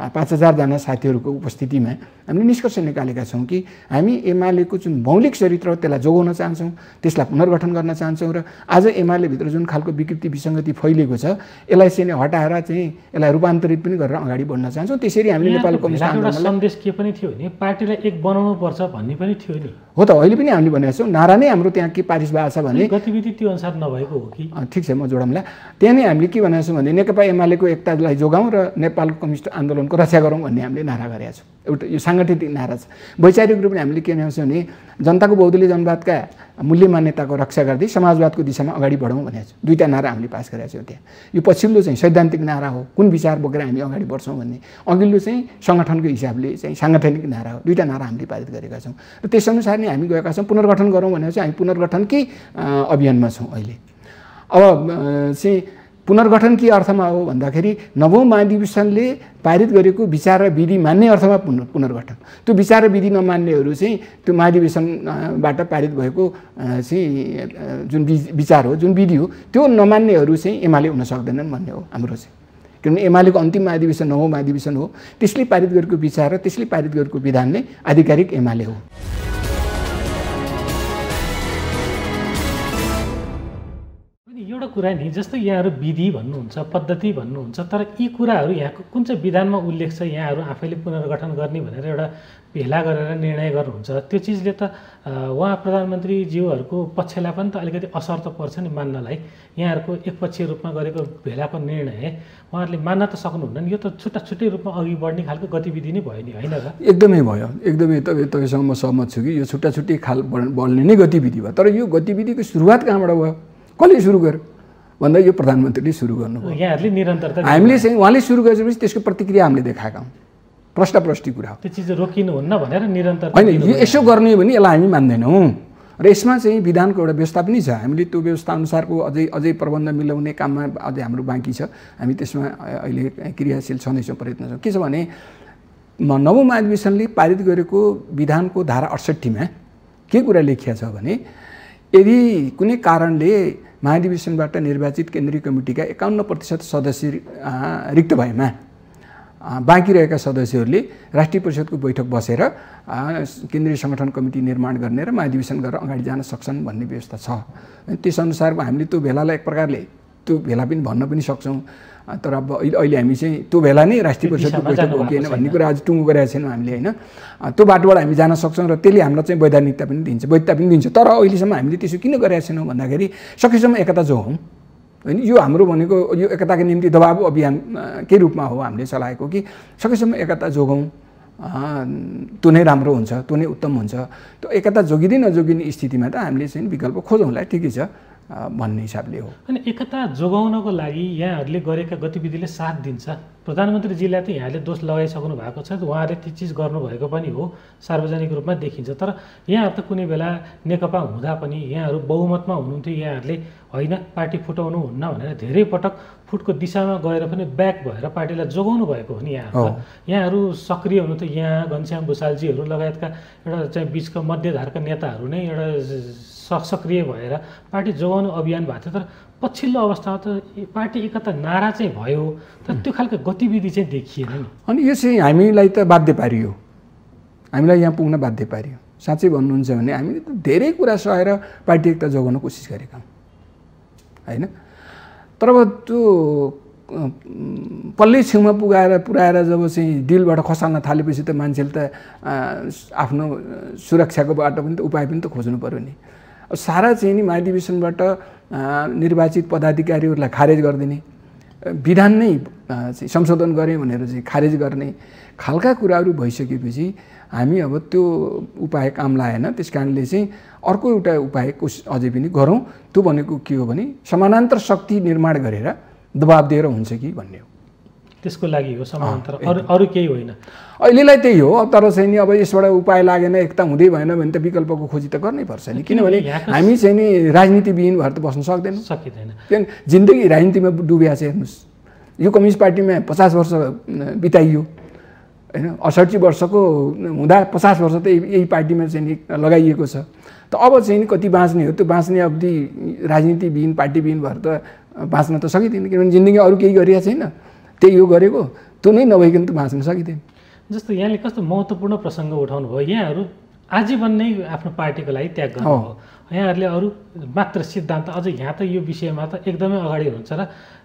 5000 जना साथीहरूको उपस्थितिमा हामीले निष्कर्ष निकालेका छौँ कि हामी एमालेको जुन मौलिक चरित्र हो त्यसलाई जोगाउन चाहन्छौँ, त्यसलाई पुनर्गठन गर्न चाहन्छौँ र आज एमाले भित्र जुन खालको विकृति विसङ्गति फैलिएको छ यसलाई चाहिँ हटाएर चाहिँ यसलाई रूपान्तरित पनि गरेर अगाडि बढ्न चाहन्छौँ। त्यसरी हामीले नेपाल कम्युनिस्ट आन्दोलनलाई सन्देश के पनि थियो नि, पार्टीलाई एक बनाउनु पर्छ भन्ने पनि थियो नि। हो त, अहिले पनि हामीले भनेको छौँ, नारा नै हाम्रो त्यहाँ के पारित भएको छ भने गतिविधि त्यो अनुसार नभएको हो कि? ठिक छ, म जोडौँला। त्यहाँ नै हामीले के भनेको छौँ भने नेकपा एमालेको एकतालाई जोगाउँ र नेपाल कम्युनिस्ट आन्दोलनको रक्षा गरौँ भन्ने हामीले नारा गरेका छौँ। एउटा यो साङ्गठनिक नारा छ। वैचारिक रूपले हामीले के भनेको छौँ भने जनताको बहुदलीय जनवादका मूल्य मान्यताको रक्षा गर्दै समाजवादको दिशामा अगाडि बढौँ भनेको छ। 2टा नारा हामीले पास गरेका छौँ त्यहाँ। यो पछिल्लो चाहिँ सैद्धान्तिक नारा हो, कुन विचार बोकेर हामी अगाडि बढ्छौँ भन्ने। अघिल्लो चाहिँ सङ्गठनको हिसाबले चाहिँ साङ्गठनिक नारा हो। 2टा नारा हामीले पारित गरेका छौँ र त्यसअनुसार नै हामी गएका छौँ। पुनर्गठन गरौँ भनेको चाहिँ हामी पुनर्गठनकै अभियानमा छौँ अहिले। अब चाहिँ पुनर्गठन के अर्थमा हो भन्दाखेरि 9औं महाधिवेशनले पारित गरेको विचार र विधि मान्ने अर्थमा पुनर्गठन। त्यो विचार र विधि नमान्नेहरू चाहिँ त्यो महाधिवेशनबाट पारित भएको चाहिँ जुन विचार हो, जुन विधि हो, त्यो नमान्नेहरू चाहिँ एमाले हुन सक्दैनन् भन्ने हो हाम्रो चाहिँ। किनभने एमालेको अन्तिम महाधिवेशन 9औं महाधिवेशन हो, त्यसले पारित गरेको विचार र त्यसले पारित गरेको विधान नै आधिकारिक एमाले हो। एउटा कुरा नि, जस्तो यहाँहरू विधि भन्नुहुन्छ, पद्धति भन्नुहुन्छ, तर यी कुराहरू यहाँको कुन चाहिँ विधानमा उल्लेख छ यहाँहरू आफैले पुनर्गठन गर्ने भनेर एउटा भेला गरेर निर्णय गर्नुहुन्छ? त्यो चिजले त उहाँ प्रधानमन्त्रीज्यूहरूको पक्षलाई पनि त अलिकति असर त पर्छ नि मान्नलाई। यहाँहरूको एकपक्षीय रूपमा गरेको भेलाको निर्णय उहाँहरूले मान्न त सक्नुहुन्न नि, यो त छुट्टा छुट्टै रूपमा अघि बढ्ने खालको गतिविधि नै भयो नि, होइन र? एकदमै भयो, एकदमै तपाईँसँग म सहमत छु कि यो छुट्टा छुट्टै बढ्ने नै गतिविधि भयो। तर यो गतिविधिको सुरुवात कहाँबाट भयो, कसले सुरु गर्यो? भन्दा यो प्रधानमन्त्रीले सुरु गर्नुभयो। यहाँहरूले निरन्तरता हामीले चाहिँ उहाँले सुरु गरेपछि त्यसको प्रतिक्रिया हामीले देखाएका हौँ। प्रष्टि कुरा हो। त्यो चिज रोकिनुहुन्न भनेर निरन्तरता होइन, यो यसो गर्ने भने यसलाई हामी मान्दैनौँ र यसमा चाहिँ विधानको एउटा व्यवस्था पनि छ। हामीले त्यो व्यवस्था अनुसारको अझै प्रबन्ध मिलाउने काममा अझै हाम्रो बाँकी छ। हामी त्यसमा अहिले क्रियाशील छँदैछौँ, प्रयत्न छौँ। के छ भने नवौँ महाधिवेशनले पारित गरेको विधानको धारा 68मा के कुरा लेखिया छ भने यदि कुनै कारणले महाधिवेशनबाट निर्वाचित केन्द्रीय कमिटीका 51% सदस्य रिक्त भएमा बाँकी रहेका सदस्यहरूले राष्ट्रिय परिषदको बैठक बसेर केन्द्रीय सङ्गठन कमिटी निर्माण गर्ने र महाधिवेशन गरेर अगाडि जान सक्छन् भन्ने व्यवस्था छ। त्यसअनुसारको हामीले त्यो भेलालाई एक प्रकारले त्यो भेला पनि भन्न पनि सक्छौँ। तर अब अहिले हामी चाहिँ त्यो भेला नै राष्ट्रिय परिषदको बैठक हो कि होइन भन्ने कुरा आज टुङ्गो गरेका छैनौँ हामीले होइन। त्यो बाटोबाट हामी जान सक्छौँ र त्यसले हामीलाई चाहिँ वैधानिकता पनि दिन्छ, वैधता पनि दिन्छ। तर अहिलेसम्म हामीले त्यसो किन गरेका छैनौँ भन्दाखेरि सकेसम्म एकता जोगाउँ होइन। यो हाम्रो भनेको यो एकताको निम्ति दबाब अभियान के रूपमा हो हामीले चलाएको कि सकेसम्म एकता जोगाउँ, त्यो नै राम्रो हुन्छ, त्यो नै उत्तम हुन्छ। त्यो एकता जोगिँदै नजोगिने स्थितिमा त हामीले चाहिँ विकल्प खोजौँला, ठिकै छ भन्ने हिसाबले हो। अनि एकता जोगाउनको लागि यहाँहरूले गरेका गतिविधिले साथ दिन्छ। प्रधानमन्त्रीजीलाई त यहाँले दोष लगाइसक्नु भएको छ, उहाँले ती चिज गर्नुभएको पनि हो, सार्वजनिक रूपमा देखिन्छ। तर यहाँहरू त कुनै बेला नेकपा हुँदा पनि यहाँहरू बहुमतमा हुनुहुन्थ्यो, यहाँहरूले होइन पार्टी फुटाउनु हुन्न भनेर धेरै पटक फुटको दिशामा गएर पनि ब्याक भएर पार्टीलाई जोगाउनु भएको हो नि। यहाँहरू सक्रिय हुनुहुन्थ्यो, यहाँ घनश्याम भुषालजीहरू लगायतका एउटा चाहिँ बिचको मध्यधारका नेताहरू नै एउटा सक्रिय भएर पार्टी जोगाउनु अभियान भएको थियो। तर पछिल्लो अवस्थामा त पार्टी एकता नारा चाहिँ भयो, तर त्यो खालको गतिविधि चाहिँ देखिएन नि। अनि यो चाहिँ हामीलाई त बाध्य पारियो, हामीलाई यहाँ पुग्न बाध्य पारियो। साँच्चै भन्नुहुन्छ भने हामीले त धेरै कुरा सहेर पार्टी एकता जोगाउन कोसिस गरेका होइन। तर अब त्यो पल्लै छेउमा पुऱ्याएर जब चाहिँ डिलबाट खसाल्न थालेपछि त मान्छेले त आफ्नो सुरक्षाको बाटो पनि त उपाय पनि त खोज्नु पऱ्यो नि। सारा चाहिँ नि महाधिवेशनबाट निर्वाचित पदाधिकारीहरूलाई खारेज गरिदिने, विधान नै संशोधन गरे भनेर चाहिँ खारेज गर्ने खालका कुराहरू भइसकेपछि हामी अब त्यो उपाय काम लागेन। त्यस कारणले चाहिँ अर्को एउटा उपाय अझै पनि गरौँ। त्यो भनेको के हो भने समानान्तर शक्ति निर्माण गरेर दबाब दिएर हुन्छ कि भन्ने हो। त्यसको लागि हो समानान्तर, अरू केही होइन। अहिलेलाई त्यही हो। अब तर चाहिँ नि अब यसबाट उपाय लागेन, एकता हुँदै भएन भने त विकल्पको खोजी त गर्नै पर्छ नि। किनभने हामी चाहिँ नि राजनीतिविहीन भएर त बस्न सक्दैनौँ, सकिँदैन। किन जिन्दगी राजनीतिमा डुबिया छ। हेर्नुहोस्, यो कम्युनिस्ट पार्टीमा 50 वर्ष बिताइयो होइन। 68 वर्षको हुँदा 50 वर्ष त यही पार्टीमा चाहिँ नि लगाइएको छ। त अब चाहिँ नि कति बाँच्ने हो, त्यो बाँच्ने अवधि राजनीतिविहीन पार्टीविहीन भएर त बाँच्न त सकिँदैन। किनभने जिन्दगी अरू केही गरिएको छैन, त्यही हो गरेको, त्यो नै नभइकन त बाँच्न सकिँदैन। जस्तो यहाँले कस्तो महत्त्वपूर्ण प्रसङ्ग उठाउनु भयो, यहाँहरू आजीवन नै आफ्नो पार्टीको लागि त्याग गर्नुभयो। यहाँहरूले अरू मात्र सिद्धान्त, अझ यहाँ त यो विषयमा त एकदमै अगाडि हुनुहुन्छ र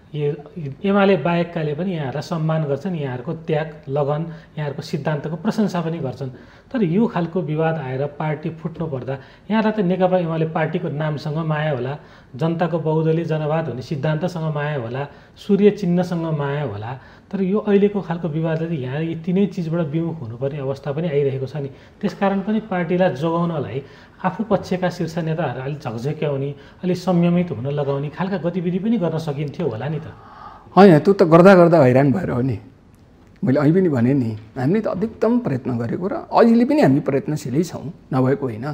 एमाले बाहेककाले पनि यहाँहरूलाई सम्मान गर्छन्, यहाँहरूको त्याग लगन यहाँहरूको सिद्धान्तको प्रशंसा पनि गर्छन्। तर यो खालको विवाद आएर पार्टी फुट्नु पर्दा यहाँलाई त नेकपा एमाले पार्टीको नामसँग माया होला, जनताको बहुदलीय जनवाद हुने सिद्धान्तसँग माया होला, सूर्य चिन्हसँग माया होला। तर यो अहिलेको खालको विवादले यहाँ यी तिनै चिजबाट विमुख हुनुपर्ने अवस्था पनि आइरहेको छ नि। त्यसकारण पनि पार्टीलाई जोगाउनलाई आफू पक्षका शीर्ष नेताहरू अलिक झकझक्याउने, अलिक संयमित हुन लगाउने खालका गतिविधि पनि गर्न सकिन्थ्यो होला नि त। होइन, त्यो त गर्दा हैरान भएर हो नि। मैले अहिले पनि भने नि, हामीले त अधिकतम प्रयत्न गरेको र अहिले पनि हामी प्रयत्नशीलै छौँ, नभएको होइन।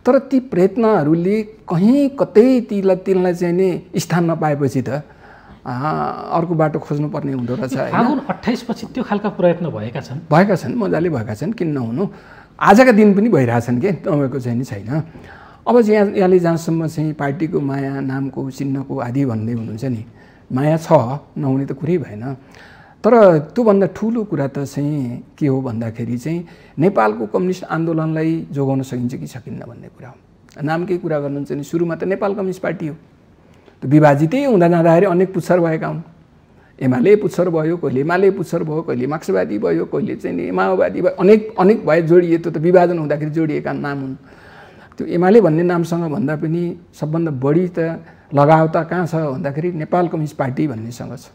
तर ती प्रयत्नहरूले कहीँ कतै तिनलाई चाहिँ नि स्थान नपाएपछि त अर्को बाटो खोज्नुपर्ने हुँदो रहेछ। फागुन 28 पछि त्यो खालका प्रयत्न भएका छन्, मजाले भएका छन्, किन नहुनु। आजका दिन पनि भइरहेछन् के, नभएको चाहिँ नि छैन। अब चाहिँ यहाँले जहाँसम्म चाहिँ पार्टीको माया, नामको चिन्हको आदि भन्दै हुनुहुन्छ नि, माया छ, नहुने त कुरै भएन। तर त्योभन्दा ठुलो कुरा त चाहिँ के हो भन्दाखेरि चाहिँ नेपालको कम्युनिस्ट आन्दोलनलाई जोगाउन सकिन्छ कि सकिन्न भन्ने कुरा हो। नामकै कुरा गर्नुहुन्छ नि, सुरुमा त नेपाल कम्युनिस्ट पार्टी हो, त विभाजितै हुँदा जाँदाखेरि अनेक पुच्छर भएका हुन्। एमाले पुच्छर भयो, कहिले एमाले पुच्छर भयो, कहिले मार्क्सवादी भयो, कहिले चाहिँ नि माओवादी भयो, अनेक भए जोडिए। त्यो त विभाजन हुँदाखेरि जोडिएका नाम हुन्। त्यो एमाले भन्ने नामसँग भन्दा पनि सबभन्दा बढी त लगाव त कहाँ छ भन्दाखेरि नेपाल कम्युनिस्ट पार्टी भन्नेसँग छ।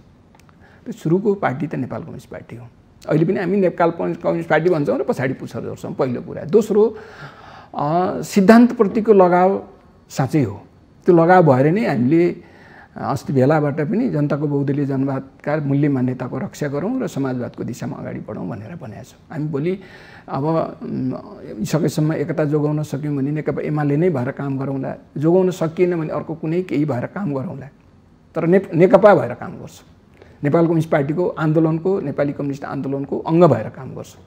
त्यो सुरुको पार्टी त नेपाल कम्युनिस्ट पार्टी हो। अहिले पनि हामी नेपाल कम्युनिस्ट पार्टी भन्छौँ र पछाडि पुच्छर जोड्छौँ, पहिलो कुरा। दोस्रो, सिद्धान्तप्रतिको लगाव साँच्चै हो। त्यो लगाव भएर नै हामीले अस्ति भेलाबाट पनि जनताको बहुदलीय जनवादका मूल्य मान्यताको रक्षा गरौँ र समाजवादको दिशामा अगाडि बढौँ भनेर भनेका छौँ। हामी भोलि अब सकेसम्म एकता जोगाउन सक्यौँ भने नेकपा एमाले नै भएर काम गरौँला, जोगाउन सकिएन भने अर्को कुनै केही भएर काम गरौँला, तर नेकपा भएर काम गर्छौँ। नेपाल कम्युनिस्ट पार्टीको आन्दोलनको, नेपाली कम्युनिस्ट आन्दोलनको अङ्ग भएर काम गर्छौँ।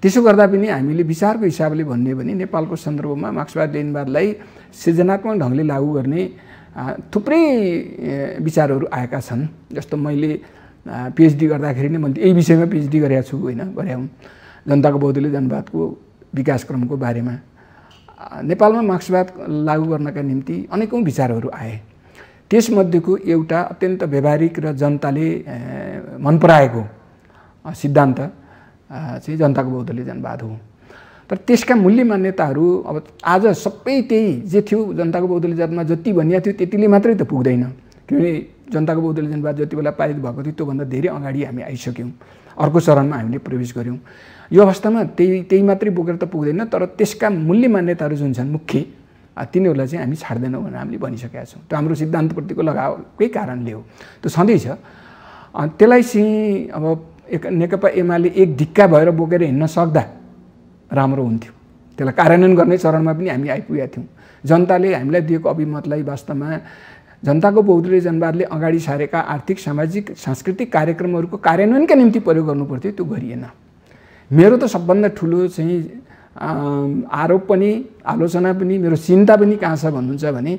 त्यसो गर्दा पनि हामीले विचारको हिसाबले भन्ने भने नेपालको सन्दर्भमा मार्क्सवाद लेनिनवादलाई सृजनात्मक ढङ्गले लागू गर्ने थुप्रै विचारहरू आएका छन्। जस्तो मैले पिएचडी गर्दाखेरि नै मैले यही विषयमा पिएचडी गरेका छु होइन, गरेँ जनताको बहुदलीय जनवादको विकासक्रमको बारेमा। नेपालमा मार्क्सवाद लागू गर्नका निम्ति अनेकौँ विचारहरू आए। त्यसमध्येको एउटा अत्यन्त व्यावहारिक र जनताले मन पराएको सिद्धान्त चाहिँ जनताको बहुदलीय जनवाद हो। तर त्यसका मूल्य मान्यताहरू अब आज सबै त्यही जे थियो जनताको बहुदलीय जनवादमा जति भनिएको थियो त्यतिले मात्रै त पुग्दैन, किनभने जनताको बहुदलीय जनवाद जति बेला पारित भएको थियो त्योभन्दा धेरै अगाडि हामी आइसक्यौँ, अर्को चरणमा हामीले प्रवेश गऱ्यौँ। यो अवस्थामा त्यही मात्रै बोकेर त पुग्दैन, तर त्यसका मूल्य मान्यताहरू जुन छन् मुख्य तिनीहरूलाई चाहिँ हामी छाड्दैनौँ भनेर हामीले भनिसकेका छौँ। त्यो हाम्रो सिद्धान्तप्रतिको लगावकै कारणले हो, त्यो सधैँ छ। त्यसलाई चाहिँ अब नेकपा एमाले एक ढिक्का भएर बोकेर हिँड्न सक्दा राम्रो हुन्थ्यो। त्यसलाई कार्यान्वयन गर्ने चरणमा पनि हामी आइपुगेका थियौँ। जनताले हामीलाई दिएको अभिमतलाई वास्तवमा जनताको बहुदलीय जनवादले अगाडि सारेका आर्थिक, सामाजिक, सांस्कृतिक कार्यक्रमहरूको कार्यान्वयनका निम्ति प्रयोग गर्नुपर्थ्यो, त्यो गरिएन। मेरो त सबभन्दा ठुलो चाहिँ आरोप पनि आलोचना पनि मेरो चिन्ता पनि कहाँ छ भन्नुहुन्छ भने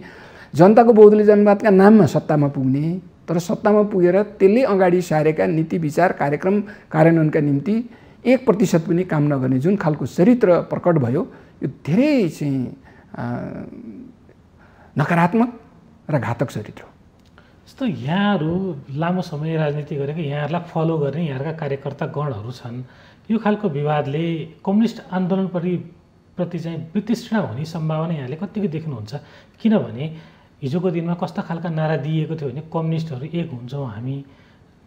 जनताको बहुदलीय जनवादका नाममा सत्तामा पुग्ने, तर सत्तामा पुगेर त्यसले अगाडि सारेका नीति विचार कार्यक्रम कार्यान्वयनका निम्ति 1% पनि काम नगर्ने जुन खालको चरित्र प्रकट भयो, यो धेरै चाहिँ नकारात्मक र घातक चरित्र हो। जस्तो यहाँहरू लामो समय राजनीति गरेको, यहाँहरूलाई फलो गर्ने यहाँहरूका कार्यकर्ता गणहरू छन्, यो खालको विवादले कम्युनिस्ट आन्दोलनप्रति चाहिँ वितृष्णा हुने सम्भावना यहाँले कतिको देख्नुहुन्छ? किनभने हिजोको दिनमा कस्ता खालका नारा दिएको थियो भने कम्युनिस्टहरू एक हुन्छौँ, हामी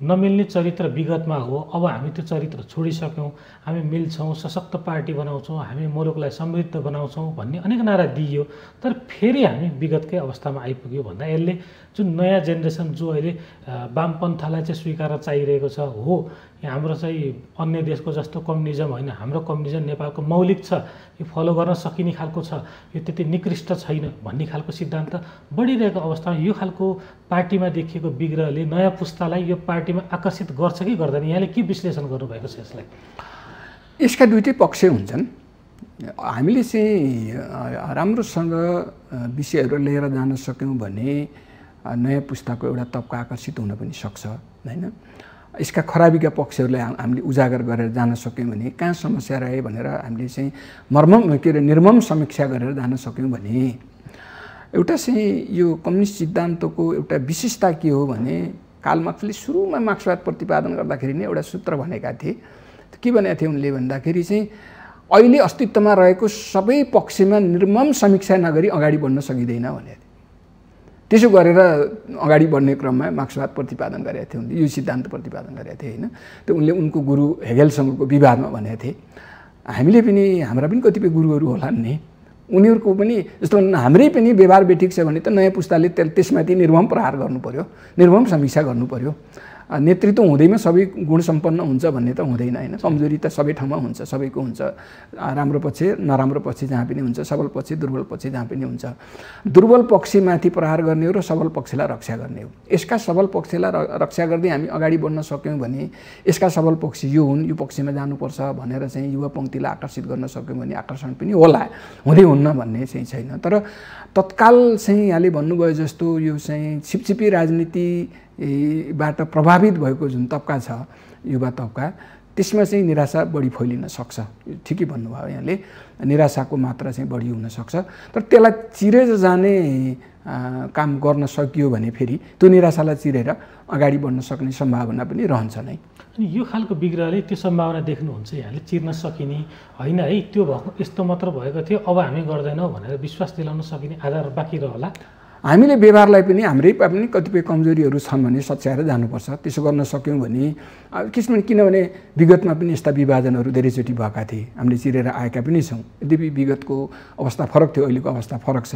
नमिल्ने चरित्र विगतमा हो, अब हामी त्यो चरित्र छोडिसक्यौँ, हामी मिल्छौँ, सशक्त पार्टी बनाउँछौँ, हामी मुलुकलाई समृद्ध बनाउँछौँ भन्ने अनेक नारा दिइयो। तर फेरि हामी विगतकै अवस्थामा आइपुग्यो भन्दा यसले जुन नयाँ जेनेरेसन जो अहिले वामपन्थलाई चाहिँ स्वीकार चाहिरहेको छ, हो हाम्रो चाहिँ अन्य देशको जस्तो कम्युनिजम होइन, हाम्रो कम्युनिजम नेपालको मौलिक छ, यो फलो गर्न सकिने खालको छ, यो त्यति निकृष्ट छैन भन्ने खालको सिद्धान्त बढिरहेको अवस्थामा यो खालको पार्टीमा देखिएको विग्रहले नयाँ पुस्तालाई यो पार्टीमा आकर्षित गर्छ कि गर्दैन? यहाँले के विश्लेषण गर्नुभएको छ यसलाई? यसका दुईटै पक्ष हुन्छन्। हामीले चाहिँ राम्रोसँग विषयहरू लिएर जान सक्यौँ भने नयाँ पुस्ताको एउटा तबका आकर्षित हुन पनि सक्छ होइन। यसका खराबीका पक्षहरूलाई हामीले उजागर गरेर जान सक्यौँ भने, कहाँ समस्या रहे भनेर हामीले चाहिँ निर्मम समीक्षा गरेर जान सक्यौँ भने, एउटा चाहिँ यो कम्युनिस्ट सिद्धान्तको एउटा विशेषता के हो भने कार्ल मार्क्सले सुरुमा मार्क्सवाद प्रतिपादन गर्दाखेरि नै एउटा सूत्र भनेका थिए। के भनेका थिए उनले भन्दाखेरि चाहिँ अहिले अस्तित्वमा रहेको सबै पक्षमा निर्मम समीक्षा नगरी अगाडि बढ्न सकिँदैन भनेको थिए। त्यसो गरेर अगाडि बढ्ने क्रममा मार्क्सवाद प्रतिपादन गरेका थिए उनले, यो सिद्धान्त प्रतिपादन गरेका थिए होइन। त्यो उनले उनको गुरु हेगेलसँगको विवादमा भनेका थिए। हामीले पनि हाम्रा पनि कतिपय गुरुहरू होलान् नि, उनीहरूको पनि जस्तो हाम्रै पनि व्यवहार बेठिक छ भने त नयाँ पुस्ताले त्यसमाथि निर्मम प्रहार गर्नु पर्यो, निर्मम समीक्षा गर्नु पर्यो। नेतृत्व हुँदैमा सबै गुण सम्पन्न हुन्छ भन्ने त हुँदैन होइन। कमजोरी त सबै ठाउँमा हुन्छ, सबैको हुन्छ, राम्रो पक्ष नराम्रो पक्ष जहाँ पनि हुन्छ, सबल पक्ष दुर्बल पक्ष जहाँ पनि हुन्छ। दुर्बल पक्षमाथि प्रहार गर्ने हो र सबल पक्षलाई रक्षा गर्ने हो। यसका सबल पक्षलाई रक्षा गर्दै हामी अगाडि बढ्न सक्यौँ भने, यसका सबल पक्ष यो हुन्, यो पक्षमा जानुपर्छ भनेर चाहिँ युवा पङ्क्तिलाई आकर्षित गर्न सक्यौँ भने आकर्षण पनि होला, हुँदै हुन्न भन्ने चाहिँ छैन। तर तत्काल चाहिँ यहाँले भन्नुभयो जस्तो यो चाहिँ छिपछिपी राजनीतिबाट प्रभावित भएको जुन तबका छ, युवा तबका, त्यसमा चाहिँ निराशा बढी फैलिन सक्छ। ठिकै भन्नुभयो यहाँले, निराशाको मात्रा चाहिँ बढी हुन सक्छ। तर त्यसलाई चिरेर जाने काम गर्न सकियो भने फेरि त्यो निराशालाई चिरेर अगाडि बढ्न सक्ने सम्भावना पनि रहन्छ नै। अनि यो खालको विग्रहले त्यो सम्भावना देख्नुहुन्छ यहाँले चिर्न सकिने होइन है, त्यो भएको यस्तो मात्र भएको थियो अब हामी गर्दैनौँ भनेर विश्वास दिलाउन सकिने आधार बाँकी रहला? हामीले व्यवहारलाई पनि हाम्रै पनि कतिपय कमजोरीहरू छन् भने सच्याएर जानुपर्छ। त्यसो गर्न सक्यौँ भने किनभने विगतमा पनि यस्ता विभाजनहरू धेरैचोटि भएका थिए, हामीले चिरेर आएका पनि छौँ। यद्यपि विगतको अवस्था फरक थियो, अहिलेको अवस्था फरक छ।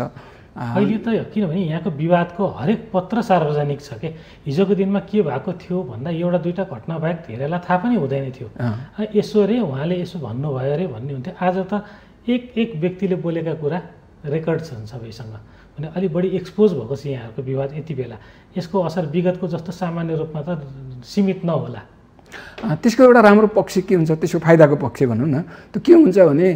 अहिले त किनभने यहाँको विवादको हरेक पत्र सार्वजनिक छ के। हिजोको दिनमा के भएको थियो भन्दा एउटा दुईवटा घटना बाहेक धेरैलाई थाहा पनि हुँदैन थियो। यसो रे उहाँले यसो भन्नुभयो अरे भन्ने हुन्थ्यो। आज त एक व्यक्तिले बोलेका कुरा रेकर्ड छन् सबैसँग भने अलि बढी एक्सपोज भएको छ यहाँहरूको विवाद यति बेला। यसको असर विगतको जस्तो सामान्य रूपमा त सीमित नहोला। त्यसको एउटा राम्रो पक्ष के हुन्छ, त्यसको फाइदाको पक्ष भनौँ न, त्यो के हुन्छ भने